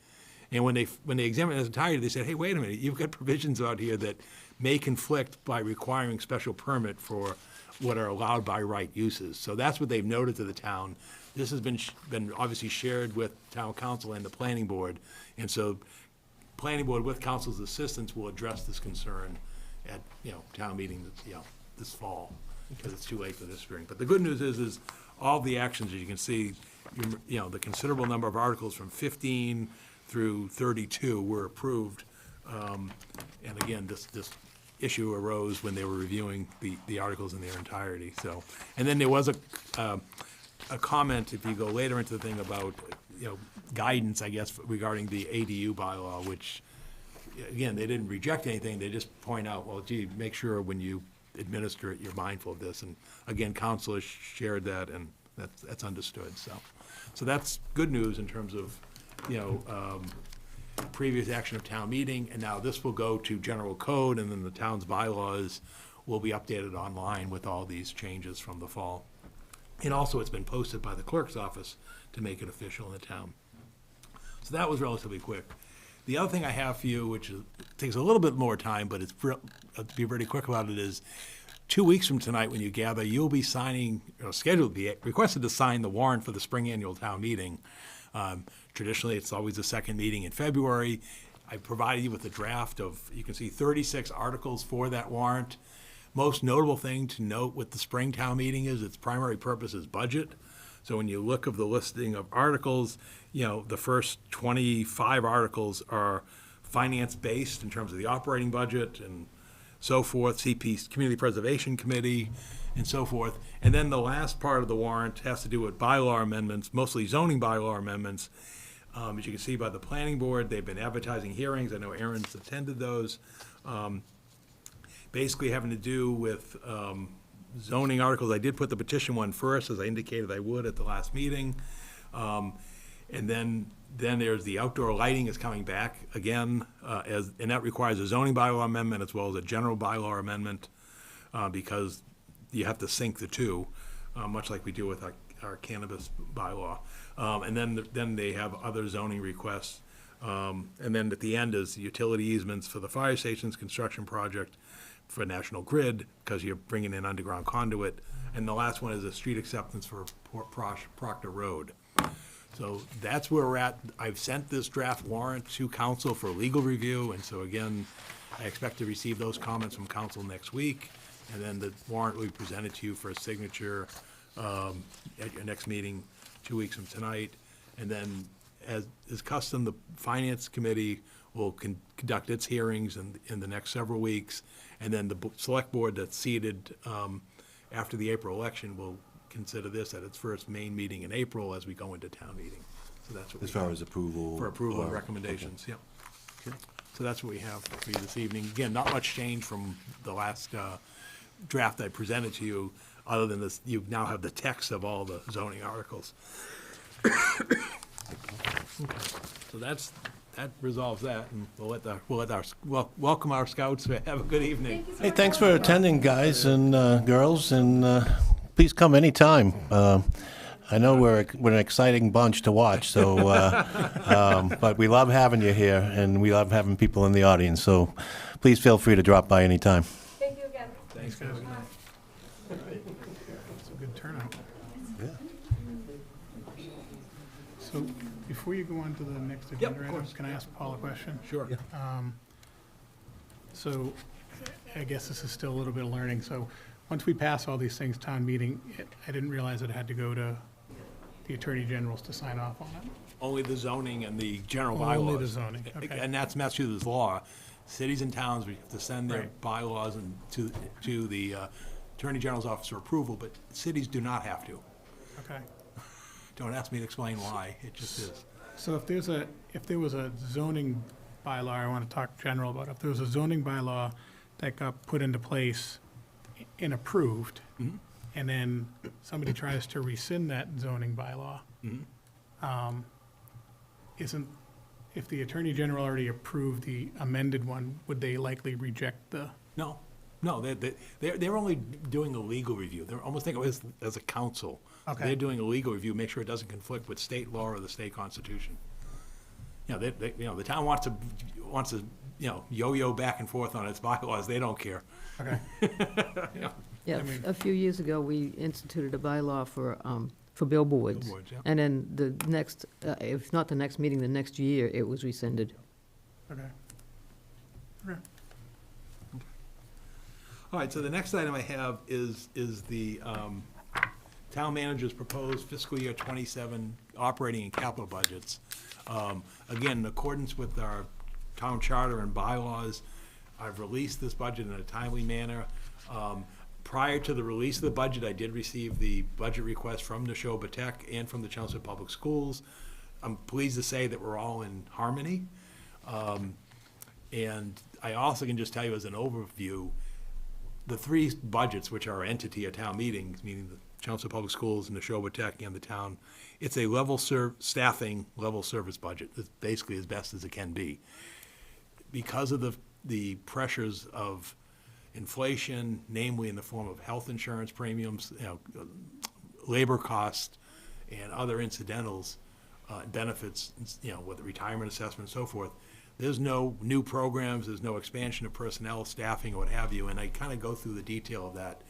And when they examined it in its entirety, they said, hey, wait a minute, you've got provisions out here that may conflict by requiring special permit for what are allowed by right uses. So that's what they've noted to the town. This has been obviously shared with town council and the planning board. And so planning board with council's assistance will address this concern at, town meeting, this fall, because it's too late for this spring. But the good news is all the actions, as you can see, the considerable number of articles from 15 through 32 were approved. And again, this issue arose when they were reviewing the articles in their entirety. So, and then there was a comment, if you go later into the thing, about, guidance, I guess, regarding the ADU bylaw, which, again, they didn't reject anything, they just point out, well, gee, make sure when you administer it, you're mindful of this. And again, council has shared that, and that's understood, so that's good news in terms of, previous action of town meeting, and now this will go to general code, and then the town's bylaws will be updated online with all these changes from the fall. And also, it's been posted by the clerk's office to make it official in the town. So that was relatively quick. The other thing I have for you, which takes a little bit more time, but to be pretty quick about it, is 2 weeks from tonight when you gather, you'll be signing, scheduled to be requested to sign the warrant for the spring annual town meeting. Traditionally, it's always the second meeting in February. I provided you with a draft of, you can see 36 articles for that warrant. Most notable thing to note with the spring town meeting is its primary purpose is budget. So when you look of the listing of articles, the first 25 articles are finance-based in terms of the operating budget and so forth, CP, Community Preservation Committee, and so forth. And then the last part of the warrant has to do with bylaw amendments, mostly zoning bylaw amendments. As you can see by the planning board, they've been advertising hearings. I know Aaron's attended those. Basically having to do with zoning articles. I did put the petition one first, as I indicated I would at the last meeting. And then there's the outdoor lighting is coming back again, and that requires a zoning bylaw amendment as well as a general bylaw amendment, because you have to sync the two, much like we do with our cannabis bylaw. And then they have other zoning requests. And then at the end is utility easements for the fire station's construction project for National Grid, because you're bringing in underground conduit. And the last one is a street acceptance for Proctor Road. So that's where we're at. I've sent this draft warrant to council for legal review, and so again, I expect to receive those comments from council next week, and then the warrant will be presented to you for a signature at your next meeting, 2 weeks from tonight. And then, as is custom, the Finance Committee will conduct its hearings in the next several weeks, and then the Select Board that's seated after the April election will consider this at its first main meeting in April as we go into town meeting. So that's what we As far have as approval? for approval and or- recommendations, yeah. So that's what we have for you this evening. Again, not much change from the last draft I presented to you, other than this, you now have the text of all the zoning articles. So that resolves that, and welcome our scouts. Have a good evening. Hey, thanks for attending, guys and girls, and please come anytime. I know we're an exciting bunch to watch, so, but we love having you here, and we love having people in the audience, so please feel free to drop by anytime. Thank you again. Thanks, guys. It's a good turnout. So before you go on to the next agenda of item, course. can I ask Paul a question? Sure. So I guess this is still a little bit of learning. So once we pass all these things, town meeting, I didn't realize it had to go to the Attorney General's to sign off on it. Only the zoning and the general bylaws. Only the zoning, okay. And that's Massachusetts law. Cities and towns, we have to send their Right. bylaws and to the Attorney General's office for approval, but cities do not have to. Okay. Don't ask me to explain why, it just is. So if there was a zoning bylaw, I want to talk general about it. If there was a zoning bylaw that got put into place and approved, Mm-hmm. and then somebody tries to rescind that zoning bylaw, Mm-hmm. if the Attorney General already approved the amended one, would they likely reject the? No, they're only doing a legal review. They're almost think of it as a council. Okay. They're doing a legal review, make sure it doesn't conflict with state law or the state constitution. You know, the town wants to, yo-yo back and forth on its bylaws. They don't care. Okay. Yeah, I mean- a few years ago, we instituted a bylaw for billboards. Billboards, yeah. And then the next, if not the next meeting, the next year, it was rescinded. Okay. Okay. All right, so the next item I have is the town manager's proposed fiscal year '27 operating and capital budgets. Again, in accordance with our town charter and bylaws, I've released this budget in a timely manner. Prior to the release of the budget, I did receive the budget request from Neshoba Tech and from the Chelmsford Public Schools. I'm pleased to say that we're all in harmony. And I also can just tell you as an overview, the three budgets, which are entity at town meetings, meaning the Chelmsford Public Schools, Neshoba Tech, and the town, it's a staffing, level service budget. It's basically as best as it can be. Because of the pressures of inflation, namely in the form of health insurance premiums, labor costs, and other incidentals, benefits, with retirement assessment and so forth, there's no new programs, there's no expansion of personnel, staffing, or what have you, and I kind of go through the detail of that.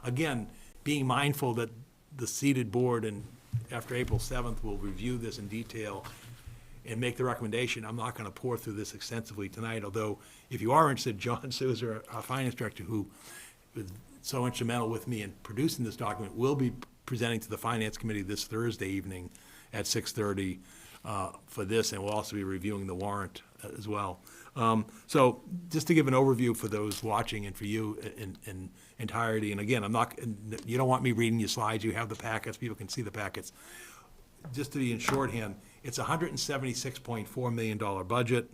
Again, being mindful that the seated board, and after April 7th, will review this in detail and make the recommendation. I'm not going to pour through this extensively tonight, although if you are interested, John Souza, our finance director, who was so instrumental with me in producing this document, will be presenting to the Finance Committee this Thursday evening at 6:30 for this, and we'll also be reviewing the warrant as well. So just to give an overview for those watching and for you in entirety, and again, you don't want me reading your slides, you have the packets, people can see the packets. Just to be in shorthand, it's a $176.4 million budget.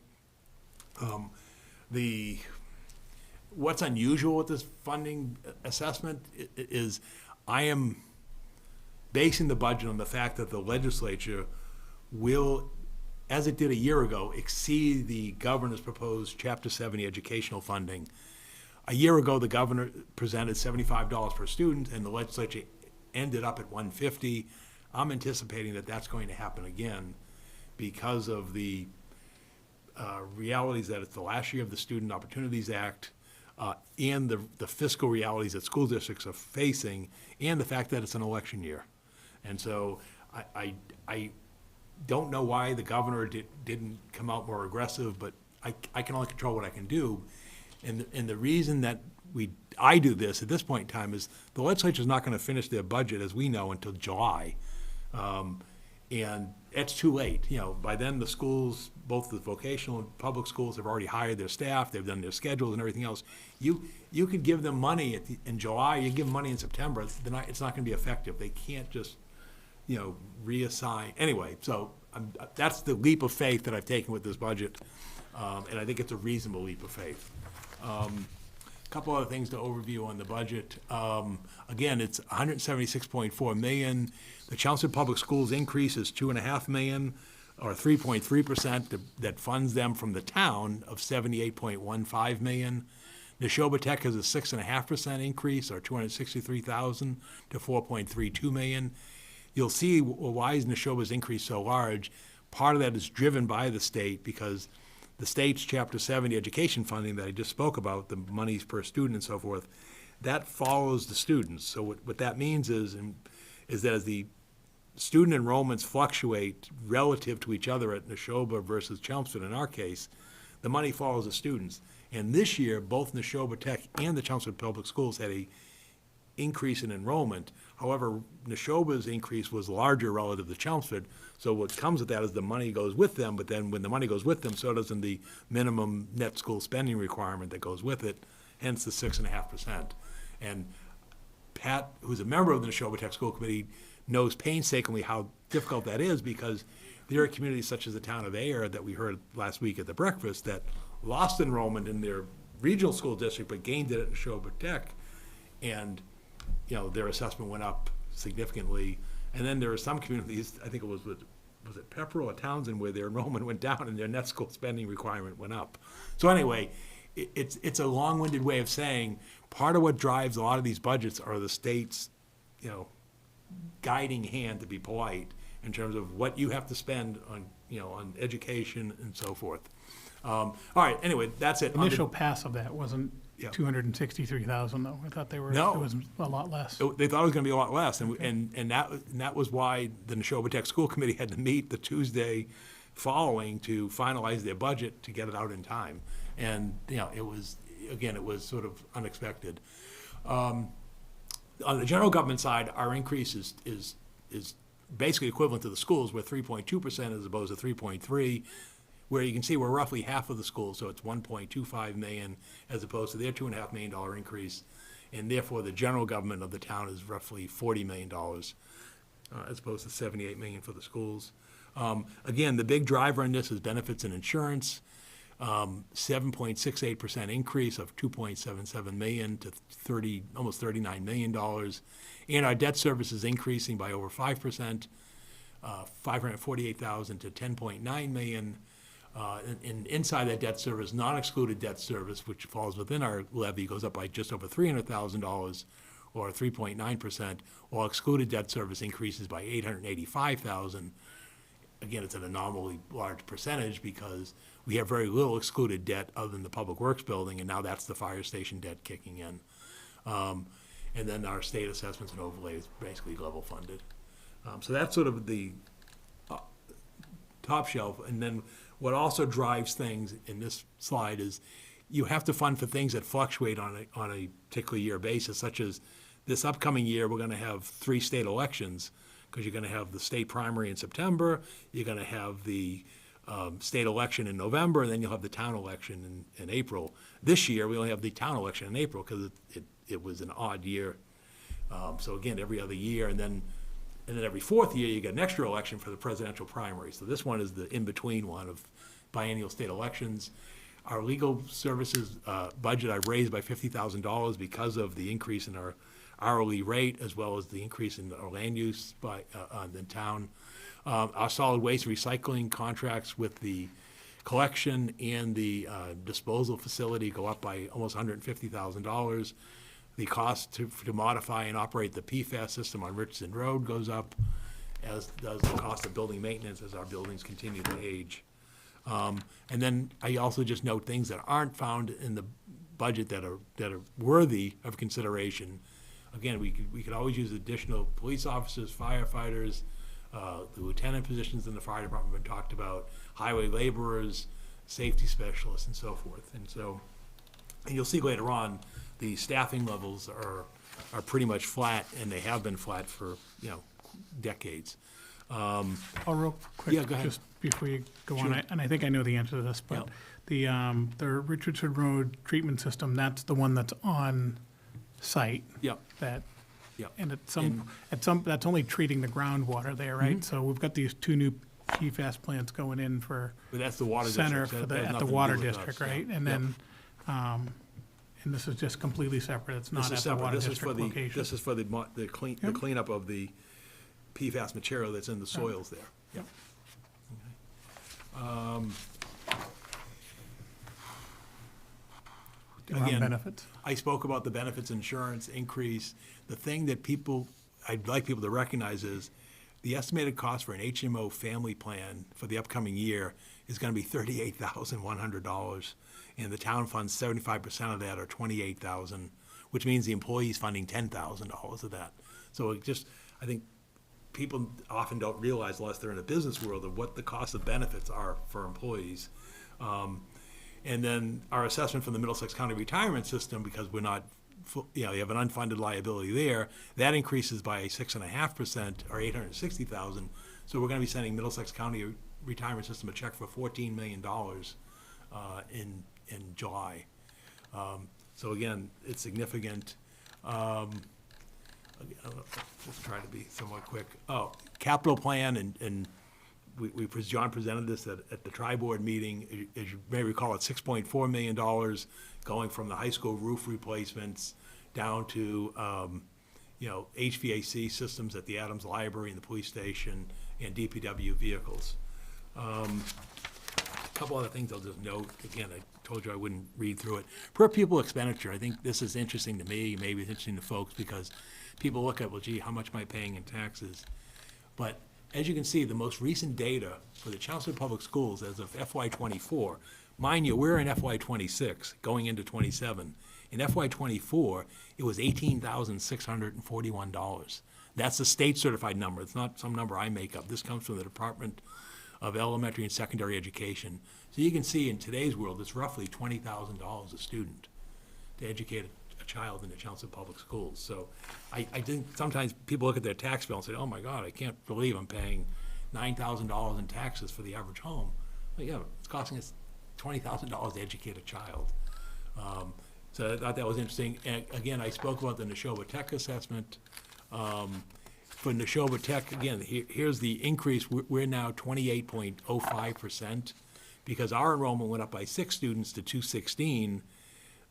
What's unusual with this funding assessment is I am basing the budget on the fact that the legislature will, as it did a year ago, exceed the governor's proposed Chapter 70 educational funding. A year ago, the governor presented $75 per student, and the legislature ended up at $150. I'm anticipating that that's going to happen again because of the realities that it's the last year of the Student Opportunities Act, and the fiscal realities that school districts are facing, and the fact that it's an election year. And so I don't know why the governor didn't come out more aggressive, but I can only control what I can do. And the reason that I do this at this point in time is the legislature's not gonna finish their budget, as we know, until July. And it's too late, by then the schools, both the vocational and public schools have already hired their staff, they've done their schedules and everything else. You could give them money in July, you give them money in September, it's not gonna be effective, they can't just, reassign, anyway, so that's the leap of faith that I've taken with this budget, and I think it's a reasonable leap of faith. Couple other things to overview on the budget. Again, it's $176.4 million. The Chelmsford Public Schools increase is $2.5 million, or 3.3%, that funds them from the town of $78.15 million. Neshoba Tech has a 6.5% increase, or $263,000 to $4.32 million. You'll see why is Neshoba's increase so large. Part of that is driven by the state, because the state's Chapter 70 education funding that I just spoke about, the monies per student and so forth, that follows the students. So what that means is that as the student enrollments fluctuate relative to each other at Neshoba versus Chelmsford in our case, the money follows the students. And this year, both Neshoba Tech and the Chelmsford Public Schools had a increase in enrollment. However, Neshoba's increase was larger relative to Chelmsford, so what comes with that is the money goes with them, but then when the money goes with them, so does the minimum net school spending requirement that goes with it, hence the 6.5%. And Pat, who's a member of the Neshoba Tech School Committee, knows painstakingly how difficult that is, because there are communities such as the town of Ayer that we heard last week at the breakfast that lost enrollment in their regional school district but gained it at Neshoba Tech, and their assessment went up significantly. And then there are some communities, I think it was it Pepperell or Townsend, where their enrollment went down and their net school spending requirement went up. So anyway, it's a long-winded way of saying part of what drives a lot of these budgets are the state's, guiding hand, to be polite, in terms of what you have to spend on, on education and so forth. All right, anyway, that's it. Initial pass of that wasn't Yeah. 263,000 though. I thought it No. was a lot less. They thought it was gonna be a lot less, and that was why the Neshoba Tech School Committee had to meet the Tuesday following to finalize their budget to get it out in time. And, it was sort of unexpected. On the general government side, our increase is basically equivalent to the schools. We're 3.2% as opposed to 3.3, where you can see we're roughly half of the schools, so it's $1.25 million as opposed to their $2.5 million increase. And therefore, the general government of the town is roughly $40 million, as opposed to $78 million for the schools. Again, the big driver in this is benefits and insurance. 7.68% increase of $2.77 million to almost $39 million. And our debt service is increasing by over 5%, $548,000 to $10.9 million. And inside that debt service, non-excluded debt service, which falls within our levy, goes up by just over $300,000, or 3.9%, while excluded debt service increases by $885,000. Again, it's an anomaly large percentage because we have very little excluded debt other than the Public Works building, and now that's the fire station debt kicking in. And then our state assessments and overlays basically level funded. So that's sort of the top shelf. And then what also drives things in this slide is you have to fund for things that fluctuate on a particular year basis, such as this upcoming year, we're going to have 3 state elections, because you're going to have the state primary in September, you're going to have the state election in November, and then you'll have the town election in April. This year, we only have the town election in April because it was an odd year. So again, every other year, and then every 4th year, you get an extra election for the presidential primary. So this one is the in-between one of biennial state elections. Our legal services budget I've raised by $50,000 because of the increase in our hourly rate, as well as the increase in our land use by the town. Our solid waste recycling contracts with the collection and the disposal facility go up by almost $150,000. The cost to modify and operate the PFAS system on Richardson Road goes up, as does the cost of building maintenance as our buildings continue to age. And then I also just note things that aren't found in the budget that are worthy of consideration. Again, we could always use additional police officers, firefighters, the lieutenant positions in the fire department have been talked about, highway laborers, safety specialists, and so forth. And so And you'll see later on, the staffing levels are pretty much flat, and they have been flat for, decades. Oh, real quick. Yeah, go ahead. Just before you go on, Sure. and I think I know the answer to this, but the Richardson Road treatment system, that's the one that's on site. Yep, That, yep. and that's only treating the groundwater there, right? Mm-hmm. So we've got these two new PFAS plants going in for But that's the water center district. for That has at the nothing to do water with us, district, yeah. right? And Yep. then, and this is just completely separate. It's This not is at the separate. water This is for district the, location. this is for the cleanup of the PFAS material that's in the soils there. Yep. Around Again, benefits. I spoke about the benefits insurance increase. The thing that I'd like people to recognize is the estimated cost for an HMO family plan for the upcoming year is gonna be $38,100. And the town funds 75% of that, or $28,000, which means the employee's funding $10,000 of that. So I think people often don't realize, unless they're in a business world, of what the cost of benefits are for employees. And then our assessment from the Middlesex County Retirement System, because we're not, you have an unfunded liability there, that increases by 6.5%, or $860,000. So we're gonna be sending Middlesex County Retirement System a check for $14 million in July. So again, it's significant. Just trying to be somewhat quick. Oh, capital plan, and John presented this at the tri-board meeting. As you may recall, it's $6.4 million going from the high school roof replacements down to, HVAC systems at the Adams Library and the police station and DPW vehicles. A couple other things I'll just note. Again, I told you I wouldn't read through it. Per pupil expenditure, I think this is interesting to me, maybe it's interesting to folks, because people look at, well, gee, how much am I paying in taxes? But as you can see, the most recent data for the Chelmsford Public Schools as of FY '24, mind you, we're in FY '26, going into '27. In FY '24, it was $18,641. That's the state certified number. It's not some number I make up. This comes from the Department of Elementary and Secondary Education. So you can see in today's world, it's roughly $20,000 a student to educate a child in the Chelmsford Public Schools. So I think sometimes people look at their tax bill and say, oh my God, I can't believe I'm paying $9,000 in taxes for the average home. Well, yeah, it's costing us $20,000 to educate a child. So I thought that was interesting. And again, I spoke about the Neshoba Tech assessment. For Neshoba Tech, again, here's the increase. We're now 28.05% because our enrollment went up by 6 students to 216.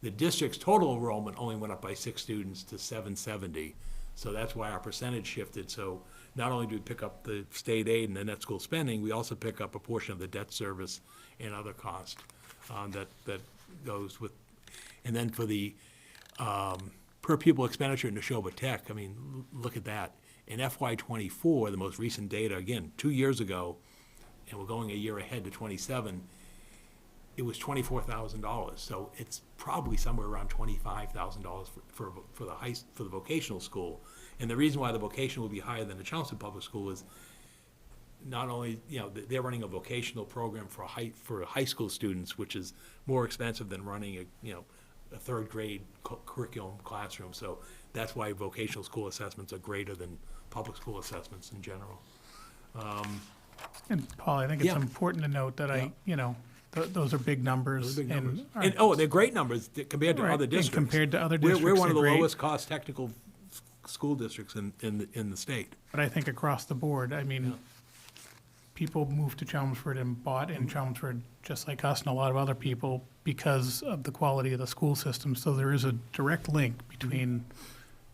The district's total enrollment only went up by 6 students to 770. So that's why our percentage shifted. So not only do we pick up the state aid and the net school spending, we also pick up a portion of the debt service and other costs that goes with. And then for the per pupil expenditure in Neshoba Tech, I mean, look at that. In FY '24, the most recent data, again, 2 years ago, and we're going a year ahead to '27, it was $24,000. So it's probably somewhere around $25,000 for the vocational school. And the reason why the vocational will be higher than the Chelmsford Public School is not only, they're running a vocational program for high school students, which is more expensive than running a third grade curriculum classroom. So that's why vocational school assessments are greater than public school assessments in general. And Paul, I think it's Yeah. important to note that those are big numbers. Those are big numbers. and They're great numbers compared to Right, other and districts. compared to other We're districts, one of the they're great. lowest cost technical school districts in the state. But I think across the board, I mean, people moved to Chelmsford and bought in Chelmsford, just like us and a lot of other people, because of the quality of the school system. So there is a direct link between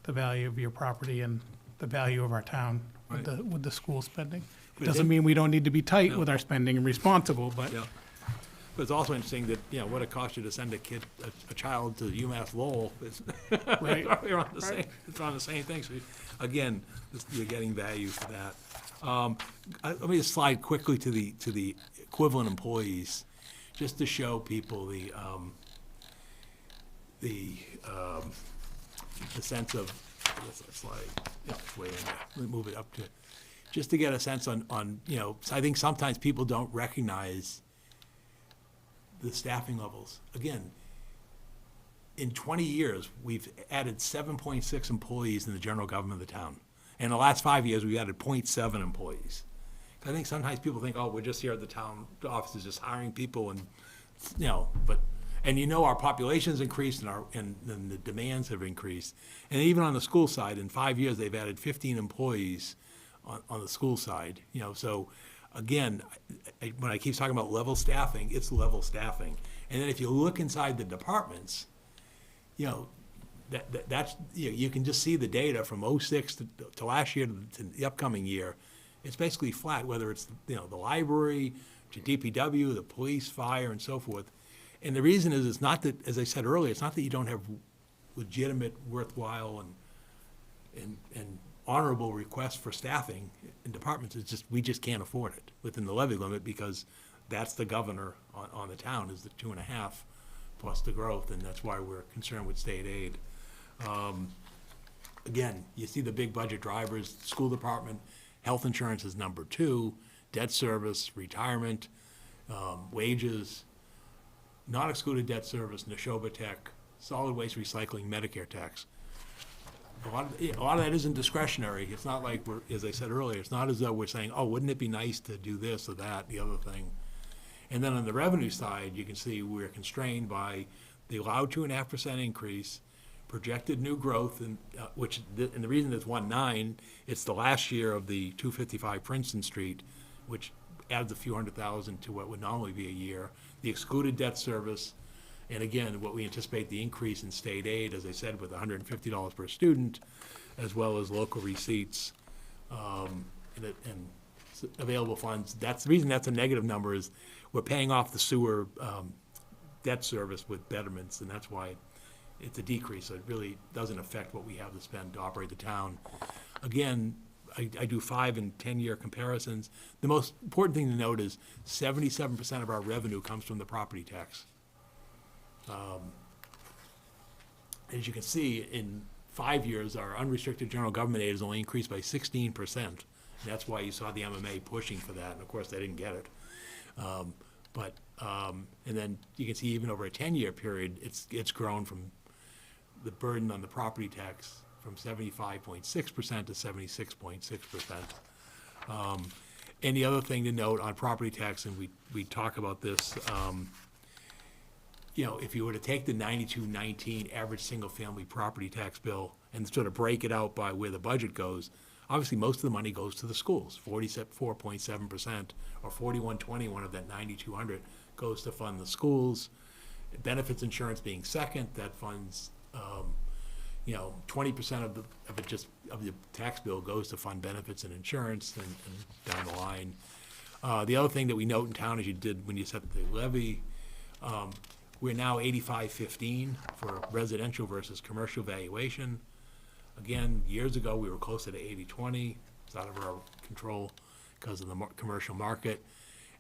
the value of your property and the value of our town with Right. with the school spending. It But doesn't then- mean we don't need to be tight No. with our spending and responsible, but Yeah. But it's also interesting that, what it costs you to send a child to UMass Lowell is, Right. you're on the same, it's on the same thing. So again, you're getting value for that. Let me just slide quickly to the equivalent employees, just to show people the sense of, let's slide, it's way in there. Let me move it up to, just to get a sense on, I think sometimes people don't recognize the staffing levels. Again, in 20 years, we've added 7.6 employees in the general government of the town. In the last 5 years, we added 0.7 employees. I think sometimes people think, oh, we're just here at the town offices just hiring people and, but, and our population's increased and the demands have increased. And even on the school side, in 5 years, they've added 15 employees on the school side, so again, when I keep talking about level staffing, it's level staffing. And then if you look inside the departments, that's, you can just see the data from '06 to last year to the upcoming year. It's basically flat, whether it's, the library, to DPW, the police, fire, and so forth. And the reason is, it's not that, as I said earlier, it's not that you don't have legitimate, worthwhile, and honorable requests for staffing in departments. It's just, we just can't afford it within the levy limit, because that's the governor on the town, is the 2.5 plus the growth, and that's why we're concerned with state aid. Again, you see the big budget drivers: school department, health insurance is number 2, debt service, retirement, wages, not excluded debt service, Neshoba Tech, solid waste recycling, Medicare tax. A lot of that isn't discretionary. It's not like we're, as I said earlier, it's not as though we're saying, oh, wouldn't it be nice to do this or that, the other thing. And then on the revenue side, you can see we're constrained by the allowed 2.5% increase, projected new growth, and the reason it's 1.9, it's the last year of the 255 Princeton Street, which adds a few $100,000 to what would normally be a year. The excluded debt service, and again, what we anticipate the increase in state aid, as I said, with $150 per student, as well as local receipts, and available funds. That's the reason that's a negative number, is we're paying off the sewer debt service with betterments, and that's why it's a decrease. So it really doesn't affect what we have to spend to operate the town. Again, I do 5 and 10-year comparisons. The most important thing to note is 77% of our revenue comes from the property tax. As you can see, in 5 years, our unrestricted general government aid has only increased by 16%. And that's why you saw the MMA pushing for that, and of course, they didn't get it. And then you can see even over a 10-year period, it's grown from the burden on the property tax from 75.6% to 76.6%. And the other thing to note on property tax, and we talk about this, if you were to take the 92-19 average single-family property tax bill and sort of break it out by where the budget goes, obviously most of the money goes to the schools. 44.7% or 41.21 of that 9,200 goes to fund the schools. Benefits insurance being second, that funds 20% of the tax bill goes to fund benefits and insurance, and down the line. The other thing that we note in town, as you did when you set the levy, we're now 85-15 for residential versus commercial valuation. Again, years ago, we were closer to 80-20. It's out of our control because of the commercial market.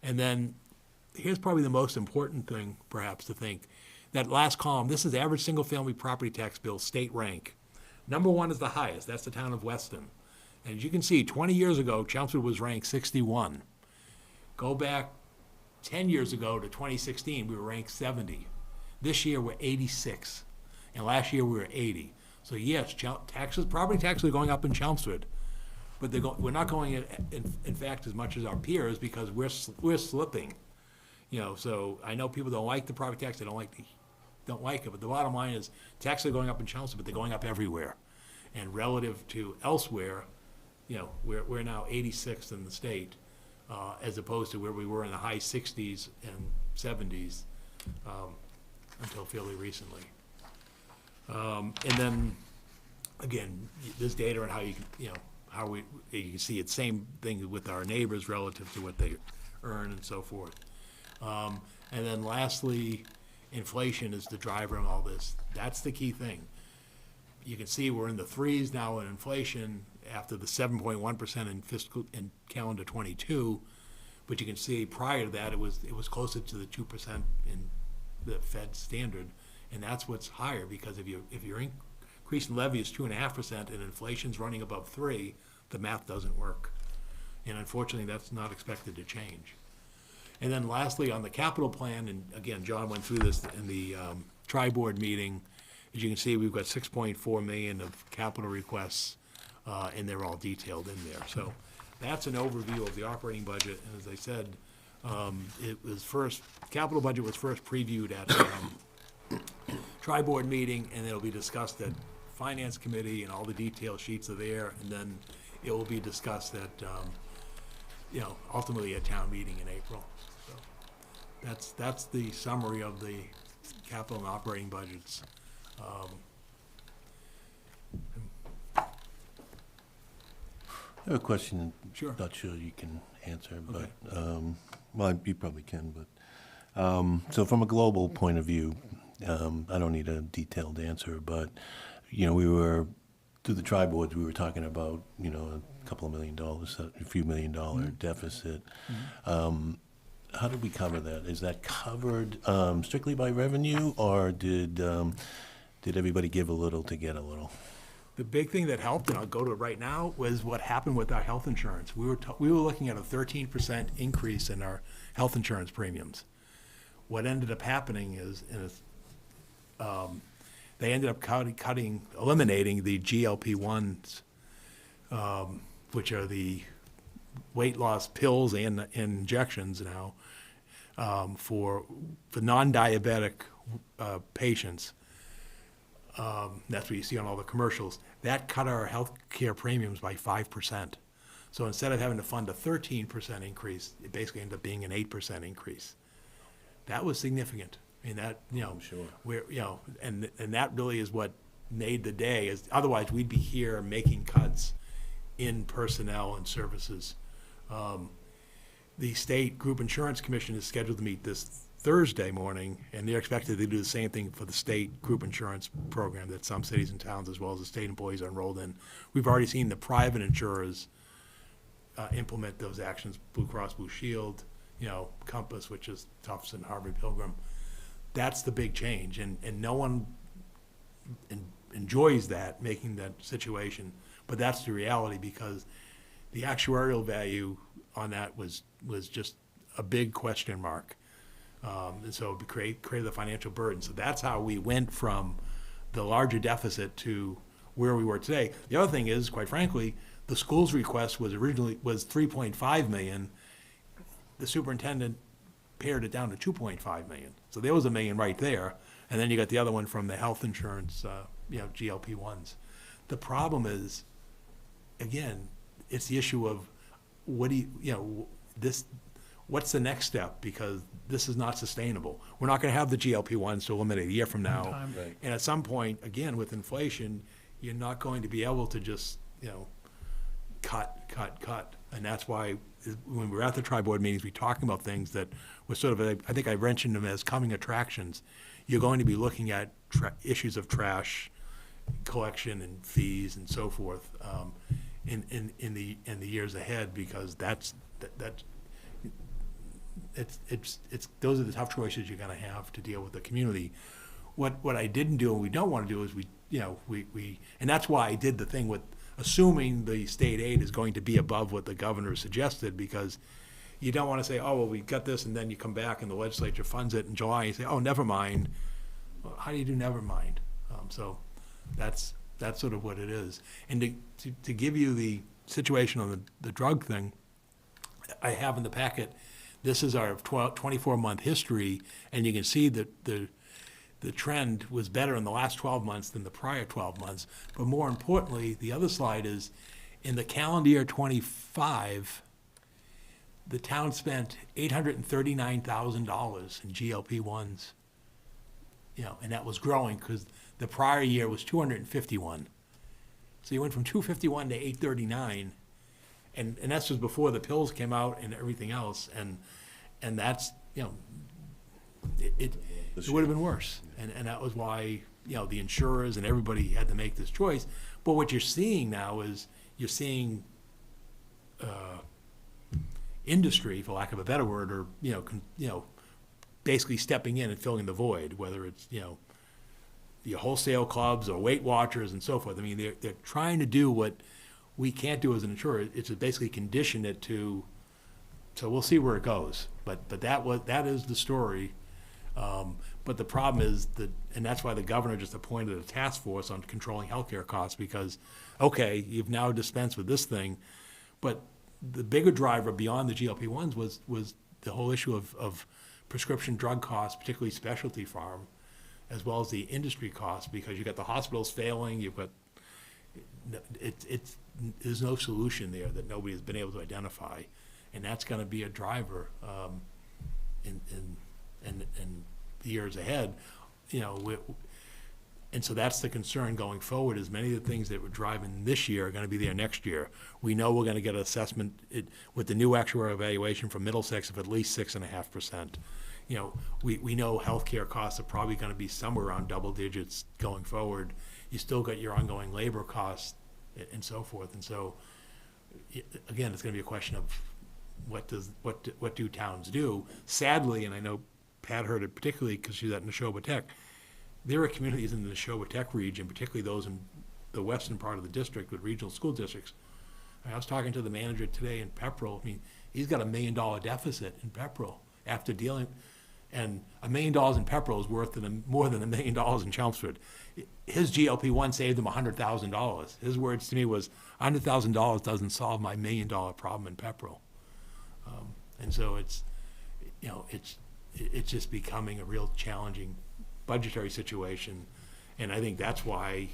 And then here's probably the most important thing, perhaps, to think. That last column, this is average single-family property tax bill, state rank. Number 1 is the highest. That's the town of Weston. And as you can see, 20 years ago, Chelmsford was ranked 61. Go back 10 years ago to 2016, we were ranked 70. This year, we're 86. And last year, we were 80. So yes, property taxes are going up in Chelmsford, but we're not going, in fact, as much as our peers, because we're slipping. So I know people don't like the property tax, they don't like it, but the bottom line is taxes are going up in Chelmsford, but they're going up everywhere. And relative to elsewhere, we're now 86th in the state, as opposed to where we were in the high 60s and 70s until fairly recently. And then, again, this data on how you can see it's same thing with our neighbors relative to what they earn and so forth. And then lastly, inflation is the driver of all this. That's the key thing. You can see we're in the 3s now in inflation after the 7.1% in calendar 22, but you can see prior to that it was closer to the 2% in the Fed standard, and that's what's higher, because if your increase in levy is 2.5% and inflation's running above 3, the math doesn't work, and unfortunately that's not expected to change. And then lastly, on the capital plan, and again, John went through this in the tri-board meeting, as you can see, we've got 6.4 million of capital requests, and they're all detailed in there. So that's an overview of the operating budget. And as I said, capital budget was first previewed at tri-board meeting, and it'll be discussed at finance committee, and all the detail sheets are there, and then it will be discussed at, ultimately at town meeting in April. So that's the summary of the capital and operating budgets. I have a question. Sure. Not sure you can answer, but, Okay. well, you probably can, but, so from a global point of view, I don't need a detailed answer, but, through the tri-boards, we were talking about, a couple of $1 million, a few $1 million deficit. How did we cover that? Is that covered strictly by revenue, or did everybody give a little to get a little? The big thing that helped, and I'll go to it right now, was what happened with our health insurance. We were looking at a 13% increase in our health insurance premiums. What ended up happening is, they ended up eliminating the GLP-1s, which are the weight loss pills and injections now, for non-diabetic patients. That's what you see on all the commercials. That cut our health care premiums by 5%. So instead of having to fund a 13% increase, it basically ended up being an 8% increase. That was significant. I mean, that, I'm sure. and that really is what made the day. Is otherwise we'd be here making cuts in personnel and services. The State Group Insurance Commission is scheduled to meet this Thursday morning, and they're expected to do the same thing for the state group insurance program that some cities and towns, as well as the state employees, are enrolled in. We've already seen the private insurers implement those actions, Blue Cross Blue Shield, Compass, which is Tufts and Harvard Pilgrim. That's the big change, and no one enjoys that, making that situation, but that's the reality, because the actuarial value on that was just a big question mark. And so it created a financial burden. So that's how we went from the larger deficit to where we were today. The other thing is, quite frankly, the school's request was originally 3.5 million. The superintendent pared it down to 2.5 million. So there was $1 million right there. And then you got the other one from the health insurance, GLP-1s. The problem is, again, it's the issue of what's the next step? Because this is not sustainable. We're not going to have the GLP-1s to eliminate a year from now. Right. And at some point, again, with inflation, you're not going to be able to just, cut. And that's why when we were at the tri-board meetings, we talked about things that were sort of, I think I mentioned them as coming attractions. You're going to be looking at issues of trash collection and fees and so forth in the years ahead, because those are the tough choices you're going to have to deal with the community. What I didn't do and we don't want to do is we and that's why I did the thing with assuming the state aid is going to be above what the governor suggested, because you don't want to say, oh, well, we got this, and then you come back and the legislature funds it in July, and you say, oh, never mind. Well, how do you do never mind? So that's sort of what it is. And to give you the situation on the drug thing, I have in the packet, this is our 24-month history, and you can see that the trend was better in the last 12 months than the prior 12 months. But more importantly, the other slide is, in the calendar year 25, the town spent $839,000 in GLP-1s, and that was growing because the prior year was 251. So you went from 251 to 839, and that's just before the pills came out and everything else, and that's, it would have been worse. And that was why, the insurers and everybody had to make this choice. But what you're seeing now is you're seeing industry, for lack of a better word, or, basically stepping in and filling the void, whether it's, the wholesale clubs or Weight Watchers and so forth. I mean, they're trying to do what we can't do as an insurer. It's to basically condition it to, so we'll see where it goes. But that is the story. But the problem is that, and that's why the governor just appointed a task force on controlling healthcare costs, because, okay, you've now dispensed with this thing, but the bigger driver beyond the GLP-1s was the whole issue of prescription drug costs, particularly specialty pharm, as well as the industry costs, because you got the hospitals failing, you've got, there's no solution there that nobody's been able to identify, and that's gonna be a driver, in the years ahead, you know, and so that's the concern going forward, is many of the things that were driving this year are gonna be there next year. We know we're gonna get an assessment with the new actuarial evaluation from Middlesex of at least 6.5%. You know, we know healthcare costs are probably gonna be somewhere around double digits going forward. You still got your ongoing labor costs and so forth, and so, again, it's gonna be a question of what do towns do? Sadly, and I know Pat heard it particularly because she's at Neshoba Tech, there are communities in the Neshoba Tech region, particularly those in the western part of the district with regional school districts. I was talking to the manager today in Pepperell. I mean, he's got $1 million deficit in Pepperell after dealing, and $1 million in Pepperell is worth more than $1 million in Chelmsford. His GLP-1 saved him $100,000. His words to me was, $100,000 doesn't solve my $1 million problem in Pepperell. And so it's, you know, it's just becoming a real challenging budgetary situation. And I think that's why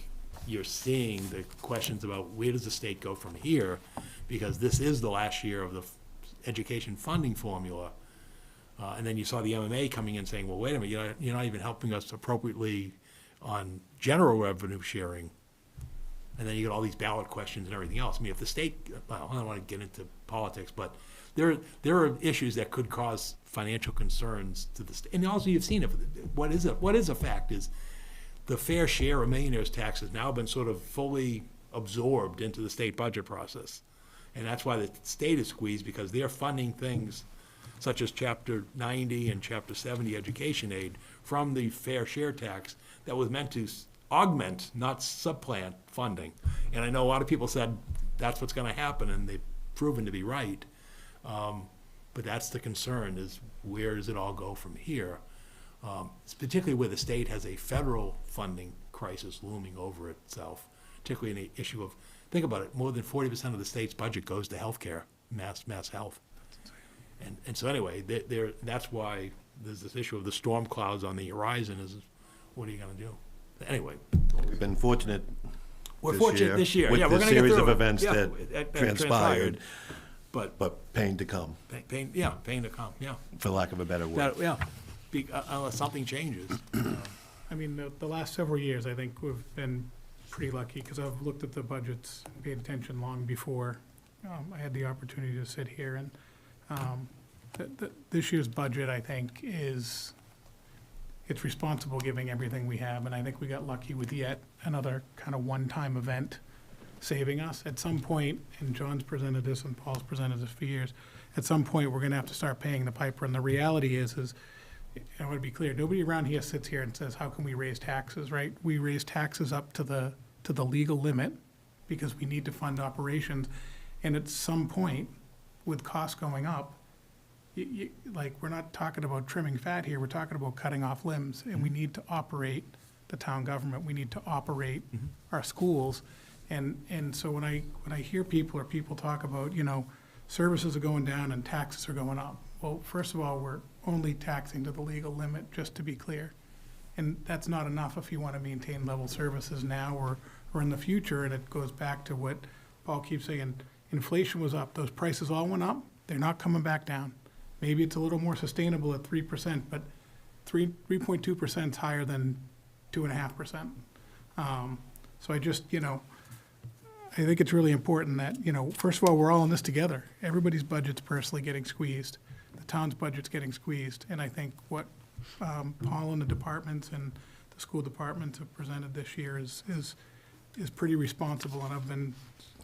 you're seeing the questions about where does the state go from here? Because this is the last year of the education funding formula. And then you saw the MMA coming in saying, well, wait a minute, you're not even helping us appropriately on general revenue sharing. And then you get all these ballot questions and everything else. I mean, if the state, well, I don't want to get into politics, but there are issues that could cause financial concerns to the state. And also you've seen it. What is a fact is the fair share of millionaires tax has now been sort of fully absorbed into the state budget process. And that's why the state is squeezed, because they're funding things such as Chapter 90 and Chapter 70 education aid from the fair share tax that was meant to augment, not supplant funding. And I know a lot of people said that's what's going to happen, and they've proven to be right. But that's the concern, is where does it all go from here? It's particularly where the state has a federal funding crisis looming over itself, particularly in the issue of, think about it, more than 40% of the state's budget goes to healthcare, mass health. And so anyway, that's why there's this issue of the storm clouds on the horizon, is what are you gonna do? Anyway. We've been fortunate We're fortunate this year. with Yeah, we're the gonna get series through of it. events Yeah, that transpired, but pain to come, pain to come, yeah. for lack of a better word. Yeah, unless something changes. I mean, the last several years, I think we've been pretty lucky, because I've looked at the budgets, and paid attention long before I had the opportunity to sit here, and this year's budget, I think, it's responsible giving everything we have, and I think we got lucky with yet another kind of one-time event saving us. At some point, and John's presented this and Paul's presented this for years, at some point, we're gonna have to start paying the piper, and the reality is, I want to be clear, nobody around here sits here and says, how can we raise taxes, right? We raise taxes up to the legal limit, because we need to fund operations, and at some point, with costs going up, like, we're not talking about trimming fat here, we're talking about cutting off limbs, and we need to operate the town government, we need to operate our schools, and so when I hear people talk about, you know, services are going down and taxes are going up, well, first of all, we're only taxing to the legal limit, just to be clear, and that's not enough if you want to maintain level services now or in the future, and it goes back to what Paul keeps saying, inflation was up, those prices all went up, they're not coming back down. Maybe it's a little more sustainable at 3%, but 3.2% is higher than 2.5%. So I just, you know, I think it's really important that, you know, first of all, we're all in this together. Everybody's budget's personally getting squeezed. The town's budget's getting squeezed. And I think what Paul and the departments and the school departments have presented this year is pretty responsible. And I've been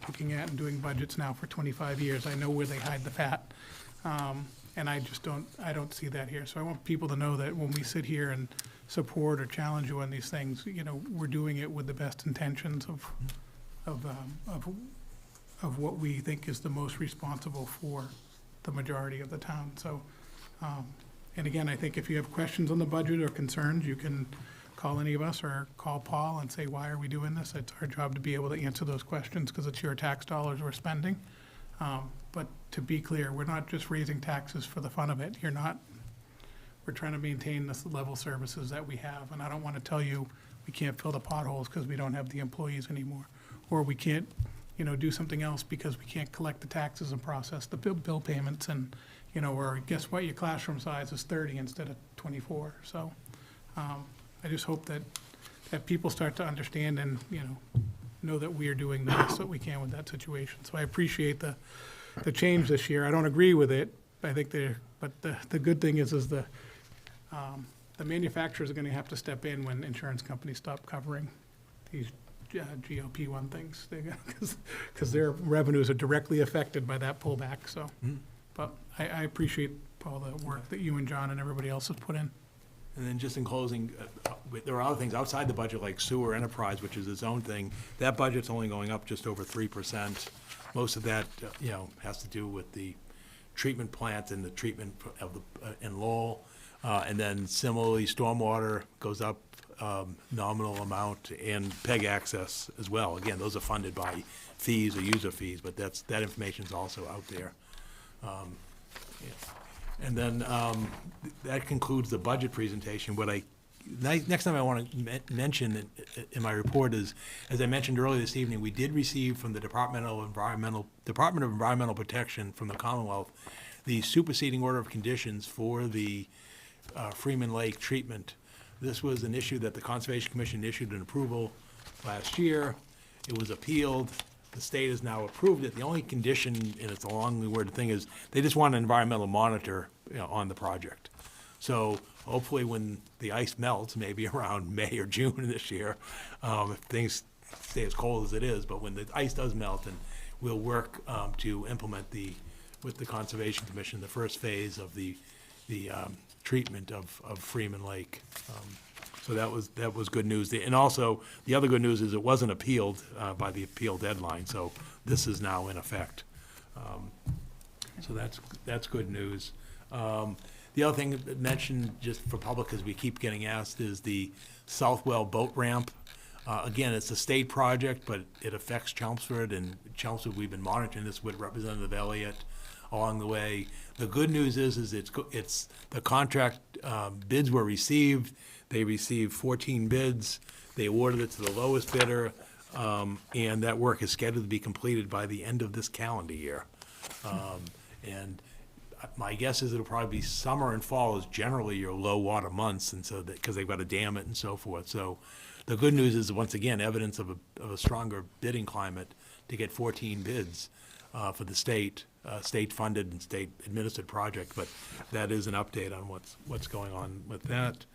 looking at and doing budgets now for 25 years. I know where they hide the fat. And I just don't see that here. So I want people to know that when we sit here and support or challenge you on these things, you know, we're doing it with the best intentions of what we think is the most responsible for the majority of the town. So And again, I think if you have questions on the budget or concerns, you can call any of us or call Paul and say, why are we doing this? It's our job to be able to answer those questions because it's your tax dollars we're spending. But to be clear, we're not just raising taxes for the fun of it. We're trying to maintain the level services that we have. And I don't want to tell you we can't fill the potholes because we don't have the employees anymore. Or we can't, do something else because we can't collect the taxes and process the bill payments and, or guess what, your classroom size is 30 instead of 24. So I just hope that people start to understand and, know that we are doing the best that we can with that situation. So I appreciate the change this year. I don't agree with it. I think but the good thing is the manufacturers are going to have to step in when insurance companies stop covering these GLP-1 things, because their revenues are directly affected by that pullback. So, but I appreciate, Paul, the work that you and John and everybody else has put in. And then just in closing, there are other things outside the budget like sewer enterprise, which is its own thing. That budget's only going up just over 3%. Most of that, has to do with the treatment plant and the treatment of in Lowell. And then similarly, stormwater goes up nominal amount, and PEG access as well. Again, those are funded by fees or user fees, but that information's also out there. And then that concludes the budget presentation. Next time I want to mention in my report is, as I mentioned earlier this evening, we did receive from the Department of Environmental Protection from the Commonwealth the superseding order of conditions for the Freeman Lake treatment. This was an issue that the Conservation Commission issued an approval last year. It was appealed. The state has now approved it. The only condition, and it's a long worded thing, is they just want an environmental monitor on the project. So hopefully when the ice melts, maybe around May or June this year, if things stay as cold as it is, but when the ice does melt, then we'll work to implement with the Conservation Commission, the first phase of the treatment of Freeman Lake. So that was good news. And also, the other good news is it wasn't appealed by the appeal deadline, so this is now in effect. So that's good news. The other thing mentioned, just for public, because we keep getting asked, is the Southwell boat ramp. Again, it's a state project, but it affects Chelmsford, and Chelmsford, we've been monitoring this with Representative Elliott along the way. The good news is it's the contract bids were received. They received 14 bids. They awarded it to the lowest bidder, and that work is scheduled to be completed by the end of this calendar year. And my guess is it'll probably be summer and fall is generally your low water months, and so because they've got to dam it and so forth. So the good news is, once again, evidence of a stronger bidding climate to get 14 bids for the state-funded and state-administered project. But that is an update on what's going on with that.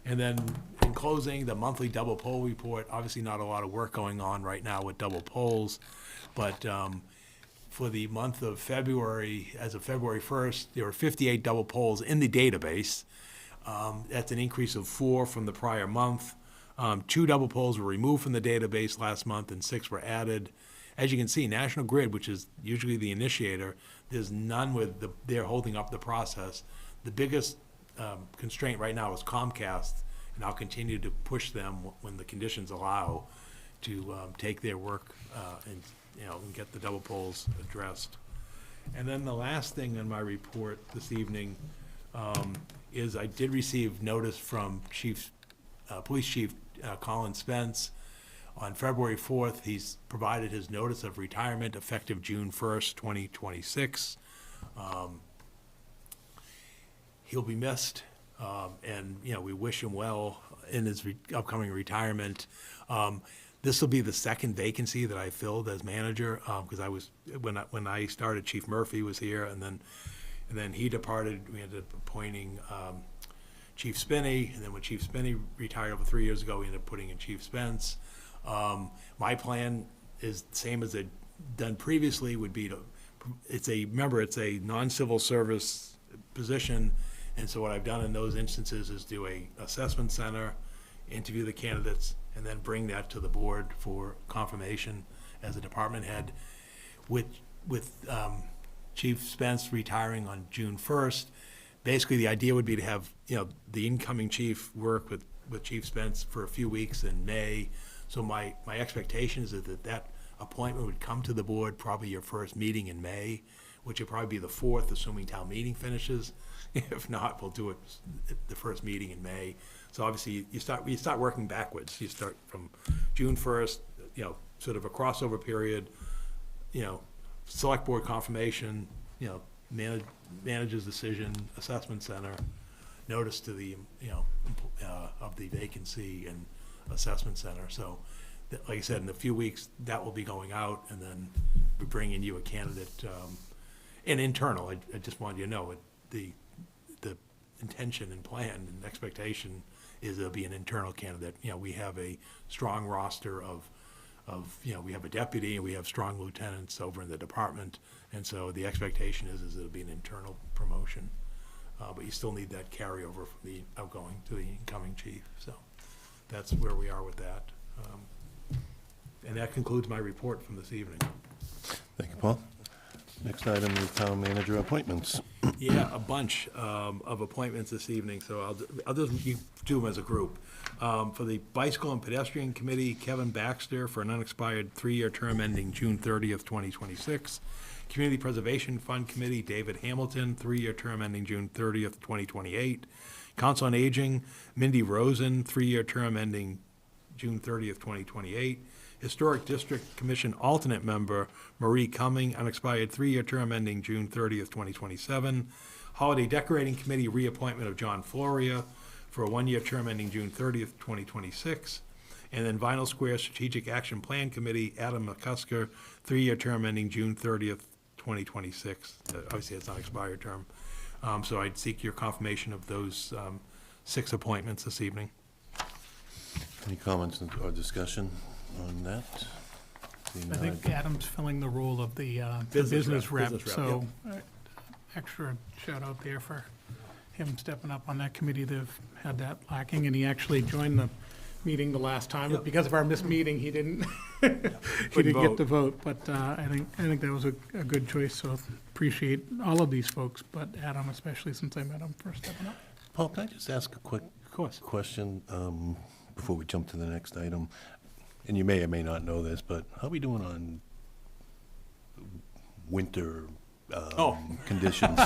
And then in closing, the monthly double poll report. Obviously not a lot of work going on right now with double polls, but for the month of February, as of February 1st, there were 58 double polls in the database. That's an increase of 4 from the prior month. 2 double polls were removed from the database last month and 6 were added. As you can see, National Grid, which is usually the initiator, there's none they're holding up the process. The biggest constraint right now is Comcast, and I'll continue to push them when the conditions allow to take their work and get the double polls addressed. And then the last thing in my report this evening is I did receive notice from Police Chief Colin Spence. On February 4th, he's provided his notice of retirement effective June 1st, 2026. He'll be missed, and we wish him well in his upcoming retirement. This will be the second vacancy that I filled as manager, because when I started, Chief Murphy was here, and then he departed. We ended up appointing Chief Spinney, and then when Chief Spinney retired over 3 years ago, we ended up putting in Chief Spence. My plan is the same as I'd done previously, would be it's a non-civil service position, and so what I've done in those instances is do a assessment center, interview the candidates, and then bring that to the board for confirmation as a department head. With Chief Spence retiring on June 1st, basically, the idea would be to have, the incoming chief work with Chief Spence for a few weeks in May. So my expectation is that appointment would come to the board probably your first meeting in May, which would probably be the 4th, assuming town meeting finishes. If not, we'll do it at the first meeting in May. So obviously, you start working backwards. You start from June 1st, sort of a crossover period, select board confirmation, manager's decision, assessment center, notice to the, of the vacancy and assessment center. So, like I said, in a few weeks, that will be going out, and then we're bringing you a candidate, and internal. I just want you to know, the intention and plan and expectation is there'll be an internal candidate. We have a strong roster of we have a deputy, and we have strong lieutenants over in the department, and so the expectation is it'll be an internal promotion. But you still need that carryover from the outgoing to the incoming chief. So that's where we are with that. And that concludes my report from this evening. Thank you, Paul. Next item is town manager appointments. Yeah, a bunch of appointments this evening, so I'll just do them as a group. For the Bicycle and Pedestrian Committee, Kevin Baxter for an unexpired 3-year term ending June 30th, 2026. Community Preservation Fund Committee, David Hamilton, 3-year term ending June 30th, 2028. Council on Aging, Mindy Rosen, 3-year term ending June 30th, 2028. Historic District Commission alternate member, Marie Cumming, unexpired 3-year term ending June 30th, 2027. Holiday Decorating Committee, reappointment of John Floria for a 1-year term ending June 30th, 2026. And then Vinyl Square Strategic Action Plan Committee, Adam McCusker, 3-year term ending June 30th, 2026. Obviously, it's not expired term. So I'd seek your confirmation of those 6 appointments this evening. Any comments or discussion on that? Seeing I none, think Adam's filling the role of the Business business rep, rep, so extra shout out there for him stepping up on that committee. They've had that lacking, and he actually joined the meeting the last time, but because of our missed meeting, he didn't, he didn't get to vote, but I think that was a good choice, so appreciate all of these folks, but Adam especially, since I met him, for stepping up. Paul, can I just ask a quick question before we jump to the next item? And you may or may not know this, but how are we doing on winter conditions?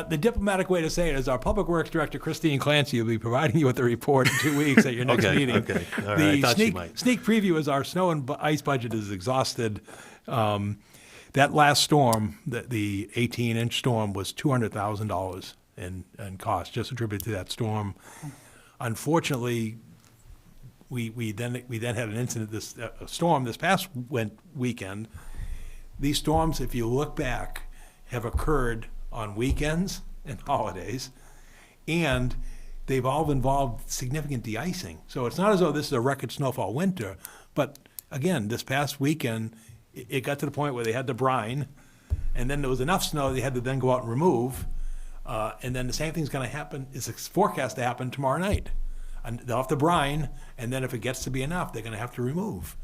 The diplomatic way to say it is our Public Works Director, Christine Clancy, will be providing you with a report in 2 weeks at your next meeting. Okay, all right, I thought she might. Sneak preview is our snow and ice budget is exhausted. That last storm, the 18-inch storm, was $200,000 in cost, just attributed to that storm. Unfortunately, we then had an incident, a storm this past weekend. These storms, if you look back, have occurred on weekends and holidays, and they've all involved significant de-icing. So it's not as though this is a record snowfall winter, but again, this past weekend, it got to the point where they had the brine, and then there was enough snow they had to then go out and remove, and then the same thing's going to happen, is forecast to happen tomorrow night. And they'll have to brine, and then if it gets to be enough, they're going to have to remove.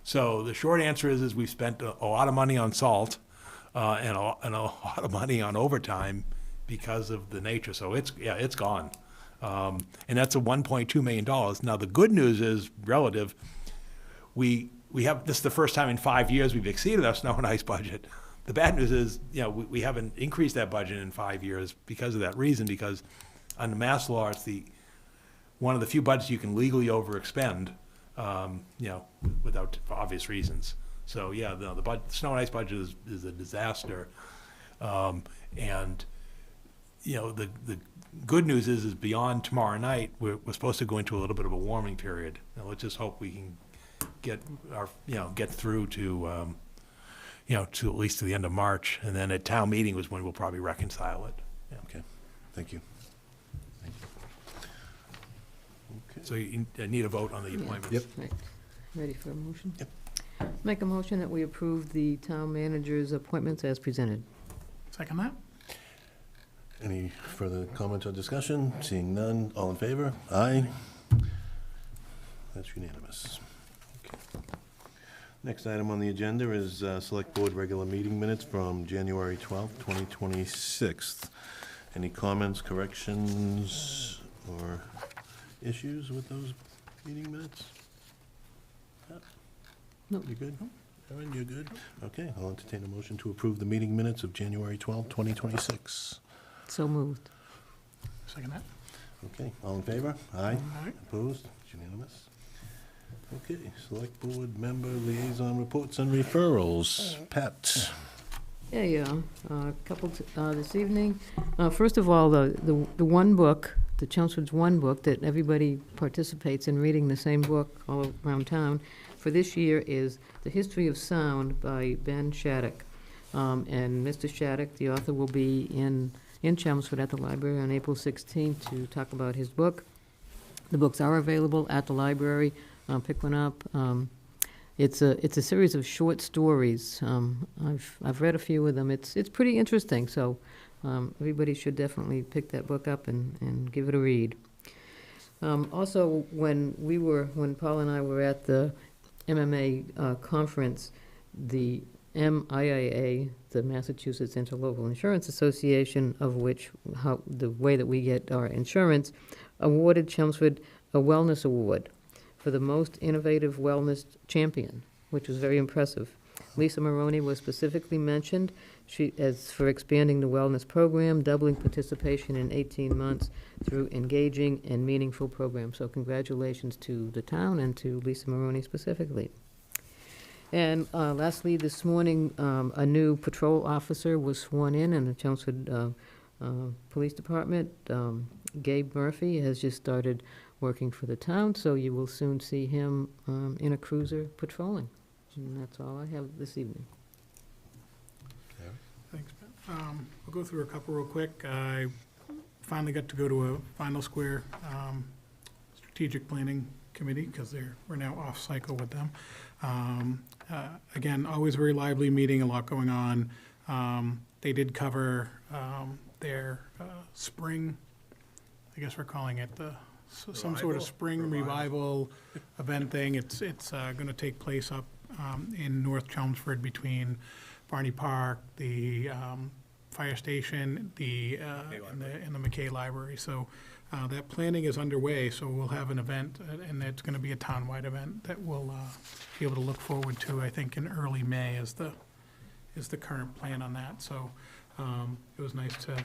So the short answer is we've spent a lot of money on salt and a lot of money on overtime because of the nature. So it's gone. And that's a $1.2 million. Now, the good news is, relative, we have, this is the first time in 5 years we've exceeded our snow and ice budget. The bad news is, we haven't increased that budget in 5 years because of that reason, because under Mass law, it's one of the few budgets you can legally overexpend, without, for obvious reasons. So, the snow and ice budget is a disaster. And, the good news is beyond tomorrow night, we're supposed to go into a little bit of a warming period. Now, let's just hope we can get through to, to at least to the end of March. And then at town meeting was when we'll probably reconcile it. Yeah. Okay, thank you. So you need a vote on the appointments. Yep. Right. Ready for a motion? Yep. Make a motion that we approve the town manager's appointments as presented. Second that? Any further comments or discussion? Seeing none, all in favor? Aye. That's unanimous. Okay. Next item on the agenda is Select Board regular meeting minutes from January 12th, 2026. Any comments, corrections, or issues with those meeting minutes? No. You good? Erin, you good? Okay, I'll entertain a motion to approve the meeting minutes of January 12th, 2026. So moved. Second that. Okay, all in favor? Aye. Aye. Opposed? It's unanimous. Okay, Select Board member liaison reports and referrals. Pat? Yeah, a couple this evening. First of all, the one book, the Chelmsford's one book that everybody participates in reading the same book all around town for this year is The History of Sound by Ben Shattuck. And Mr. Shattuck, the author, will be in Chelmsford at the library on April 16th to talk about his book. The books are available at the library. Pick one up. It's a series of short stories. I've read a few of them. It's pretty interesting. So everybody should definitely pick that book up and give it a read. Also, when Paul and I were at the MMA conference, the MIAA, the Massachusetts Interlocal Insurance Association, the way that we get our insurance, awarded Chelmsford a wellness award for the most innovative wellness champion, which was very impressive. Lisa Maroney was specifically mentioned as for expanding the wellness program, doubling participation in 18 months through engaging and meaningful programs. So congratulations to the town and to Lisa Maroney specifically. And lastly, this morning, a new patrol officer was sworn in the Chelmsford Police Department. Gabe Murphy has just started working for the town, so you will soon see him in a cruiser patrolling. And that's all I have this evening. Thanks, Ben. I'll go through a couple real quick. I finally got to go to a Final Square strategic planning committee because we're now off cycle with them. Again, always very lively meeting, a lot going on. They did cover their spring, I guess we're calling it some sort of spring revival event thing. It's going to take place up in North Chelmsford between Barney Park, the fire station, and the McKay Library. So that planning is underway. So we'll have an event, and it's going to be a townwide event that we'll be able to look forward to. I think in early May is the current plan on that. So it was nice to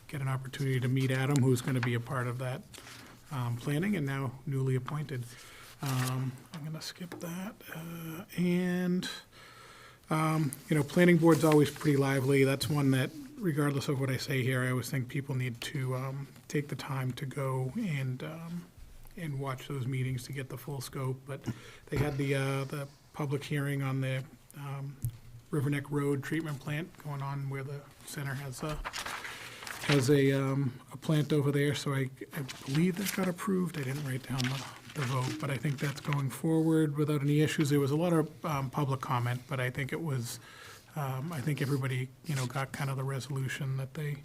get an opportunity to meet Adam, who's going to be a part of that planning and now newly appointed. I'm going to skip that. Planning board's always pretty lively. That's one that, regardless of what I say here, I always think people need to take the time to go and watch those meetings to get the full scope. But they had the public hearing on the Riverneck Road treatment plant going on where the center has a plant over there. So I believe that got approved. I didn't write down the vote, but I think that's going forward without any issues. There was a lot of public comment, but I think it was, I think everybody, got kind of the resolution that they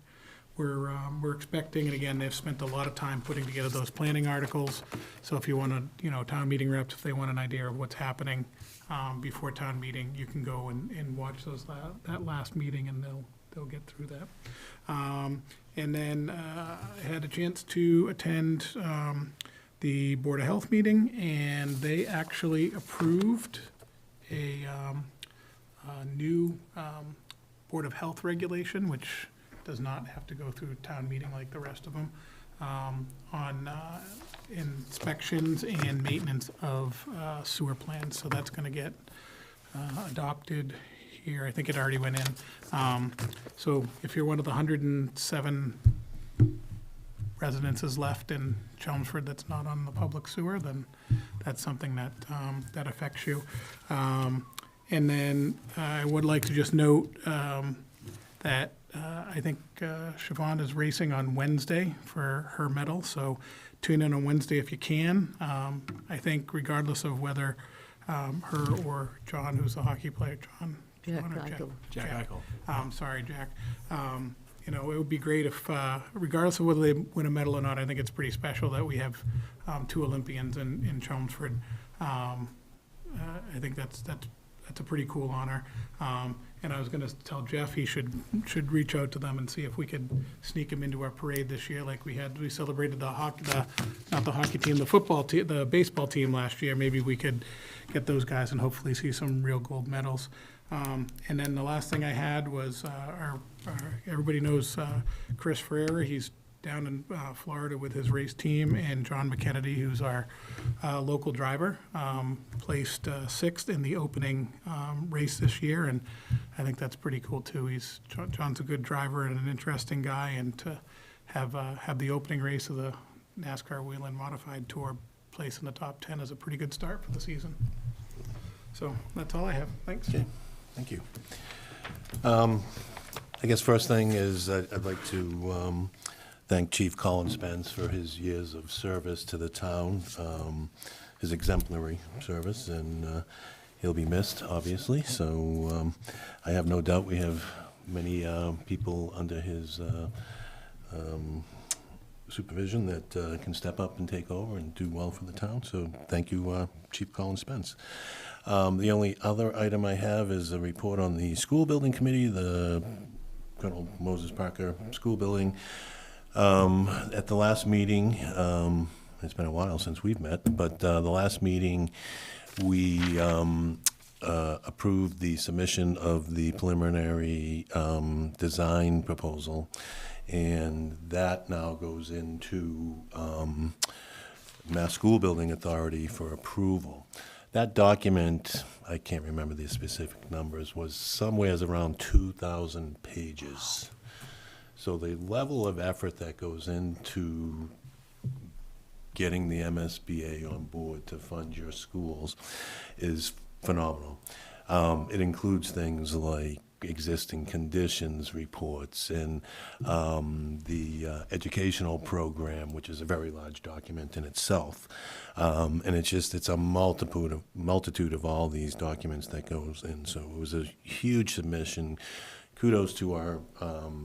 were expecting. And again, they've spent a lot of time putting together those planning articles. So if you want to, town meeting reps, if they want an idea of what's happening before town meeting, you can go and watch that last meeting, and they'll get through that. And then I had a chance to attend the Board of Health meeting, and they actually approved a new Board of Health regulation, which does not have to go through town meeting like the rest of them, on inspections and maintenance of sewer plants. So that's going to get adopted here. I think it already went in. So if you're one of the 107 residences left in Chelmsford that's not on the public sewer, then that's something that affects you. And then I would like to just note that I think Siobhan is racing on Wednesday for her medal, so tune in on Wednesday if you can. I think regardless of whether her or John, who's the hockey player, Jack John or Eichel. Jack Eichel. Sorry, Jack. It would be great if, regardless of whether they win a medal or not, I think it's pretty special that we have two Olympians in Chelmsford. I think that's a pretty cool honor. And I was gonna tell Jeff he should reach out to them and see if we could sneak him into our parade this year like we celebrated not the hockey team, the football team, the baseball team last year. Maybe we could get those guys and hopefully see some real gold medals. And then the last thing I had was everybody knows Chris Ferreira. He's down in Florida with his race team, and John McKennedy, who's our local driver, placed sixth in the opening race this year, and I think that's pretty cool too. John's a good driver and an interesting guy, and to have the opening race of the NASCAR Whelen Modified Tour place in the top 10 is a pretty good start for the season. So that's all I have. Thanks. Okay, thank you. I guess first thing is I'd like to thank Chief Colin Spence for his years of service to the town, his exemplary service, and he'll be missed, obviously. So I have no doubt we have many people under his supervision that can step up and take over and do well for the town. So thank you, Chief Colin Spence. The only other item I have is a report on the school building committee, the Colonel Moses Parker School Building. At the last meeting, it's been a while since we've met, but the last meeting, we approved the submission of the preliminary design proposal, and that now goes into Mass School Building Authority for approval. That document, I can't remember the specific numbers, was somewhere around 2,000 pages. So the level of effort that goes into getting the MSBA on board to fund your schools is phenomenal. It includes things like existing conditions reports and the educational program, which is a very large document in itself. And it's a multitude of all these documents that goes in. So it was a huge submission. Kudos to our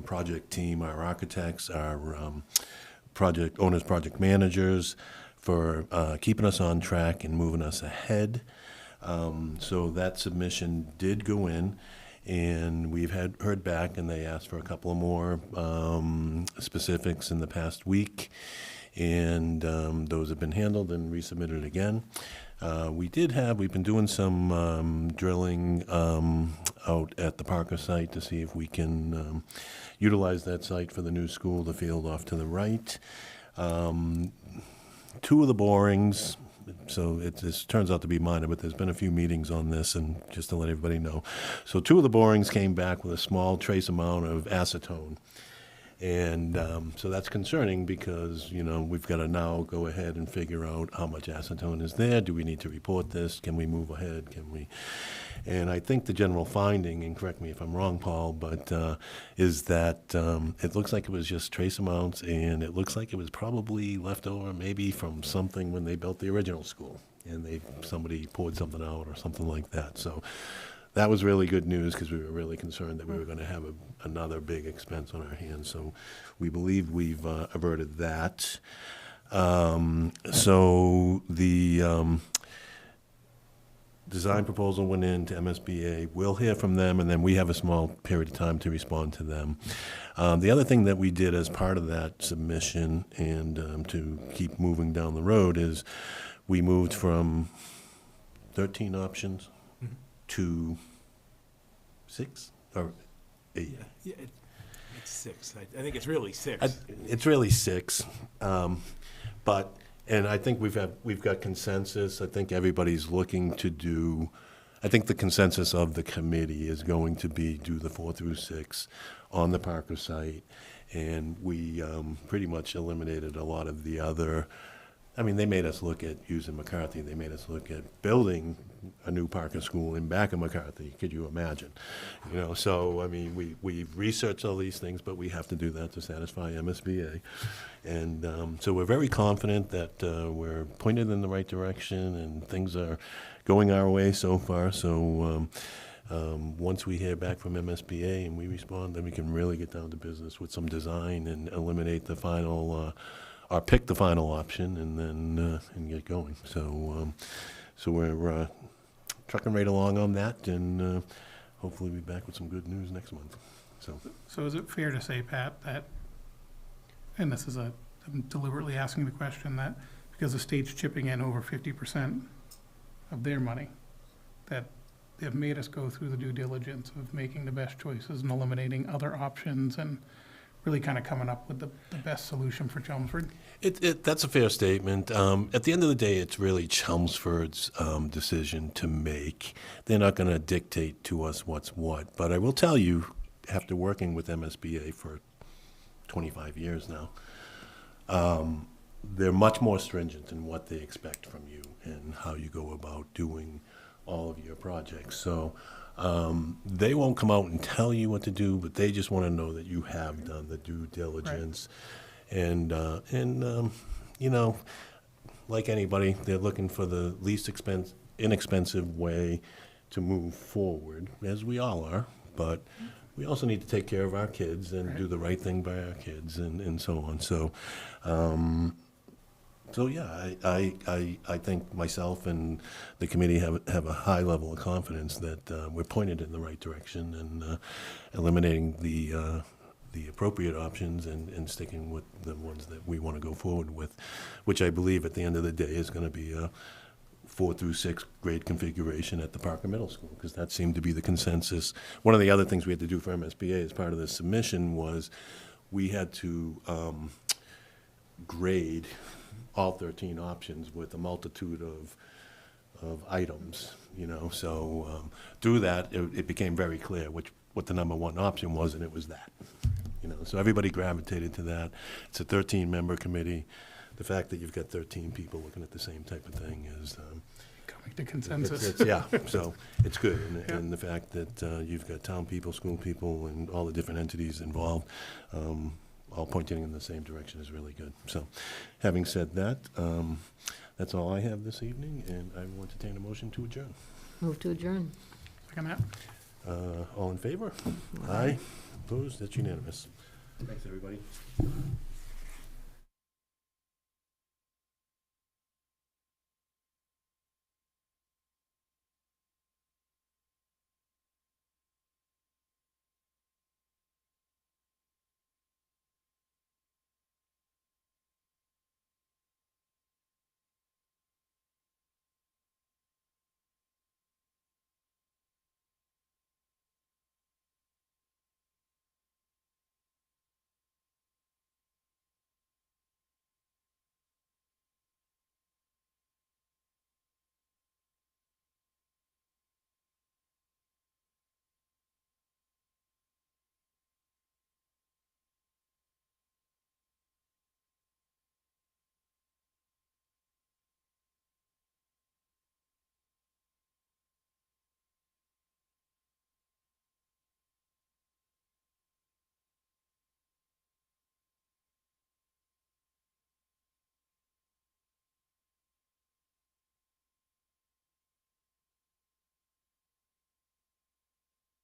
project team, our architects, our project owners, project managers, for keeping us on track and moving us ahead. So that submission did go in, and we've heard back, and they asked for a couple of more specifics in the past week, and those have been handled and resubmitted again. We've been doing some drilling out at the Parker site to see if we can utilize that site for the new school, the field off to the right. Two of the borings, so this turns out to be minor, but there's been a few meetings on this, and just to let everybody know. So two of the borings came back with a small trace amount of acetone. And so that's concerning because, we've got to now go ahead and figure out how much acetone is there. Do we need to report this? Can we move ahead? And I think the general finding, and correct me if I'm wrong, Paul, but is that it looks like it was just trace amounts, and it looks like it was probably left over maybe from something when they built the original school, and somebody poured something out or something like that. So that was really good news because we were really concerned that we were going to have another big expense on our hands. So we believe we've averted that. So the design proposal went into MSBA. We'll hear from them, and then we have a small period of time to respond to them. The other thing that we did as part of that submission and to keep moving down the road is we moved from 13 options to 6 or 8. Yeah, it's 6. I think it's really 6. It's really 6, but I think we've got consensus. I think everybody's looking to do. I think the consensus of the committee is going to be do the 4 through 6 on the Parker site, and we pretty much eliminated a lot of the other. I mean, they made us look at using McCarthy. They made us look at building a new Parker school in back of McCarthy. Could you imagine? So, I mean, we've researched all these things, but we have to do that to satisfy MSBA. And so we're very confident that we're pointed in the right direction and things are going our way so far. So once we hear back from MSBA and we respond, then we can really get down to business with some design and eliminate the final or pick the final option and then and get going. So we're trucking right along on that, and hopefully be back with some good news next month. So is it fair to say, Pat, that, and this is I'm deliberately asking the question, that because the state's chipping in over 50% of their money, that they've made us go through the due diligence of making the best choices and eliminating other options and really kind of coming up with the best solution for Chelmsford? That's a fair statement. At the end of the day, it's really Chelmsford's decision to make. They're not going to dictate to us what's what. But I will tell you, after working with MSBA for 25 years now, they're much more stringent in what they expect from you and how you go about doing all of your projects. So they won't come out and tell you what to do, but they just want to know that you have done the due diligence. And you know, like anybody, they're looking for the least inexpensive way to move forward, as we all are. But we also need to take care of our kids and do the right thing by our kids and so on. So, so yeah, I think myself and the committee have a high level of confidence that we're pointed in the right direction and eliminating the appropriate options and sticking with the ones that we want to go forward with, which I believe at the end of the day is going to be a 4 through 6 grade configuration at the Parker Middle School, because that seemed to be the consensus. One of the other things we had to do for MSBA as part of the submission was we had to grade all 13 options with a multitude of items, you know. So through that, it became very clear what the number one option was, and it was that. You know, so everybody gravitated to that. It's a 13-member committee. The fact that you've got 13 people looking at the same type of thing is Coming to consensus. yeah, so it's good. And the fact that you've got town people, school people, and all the different entities involved, all pointing in the same direction is really good. So having said that, that's all I have this evening, and I will entertain a motion to adjourn. Move to adjourn. Second that. All in favor? Aye. Opposed? That's unanimous. Thanks, everybody.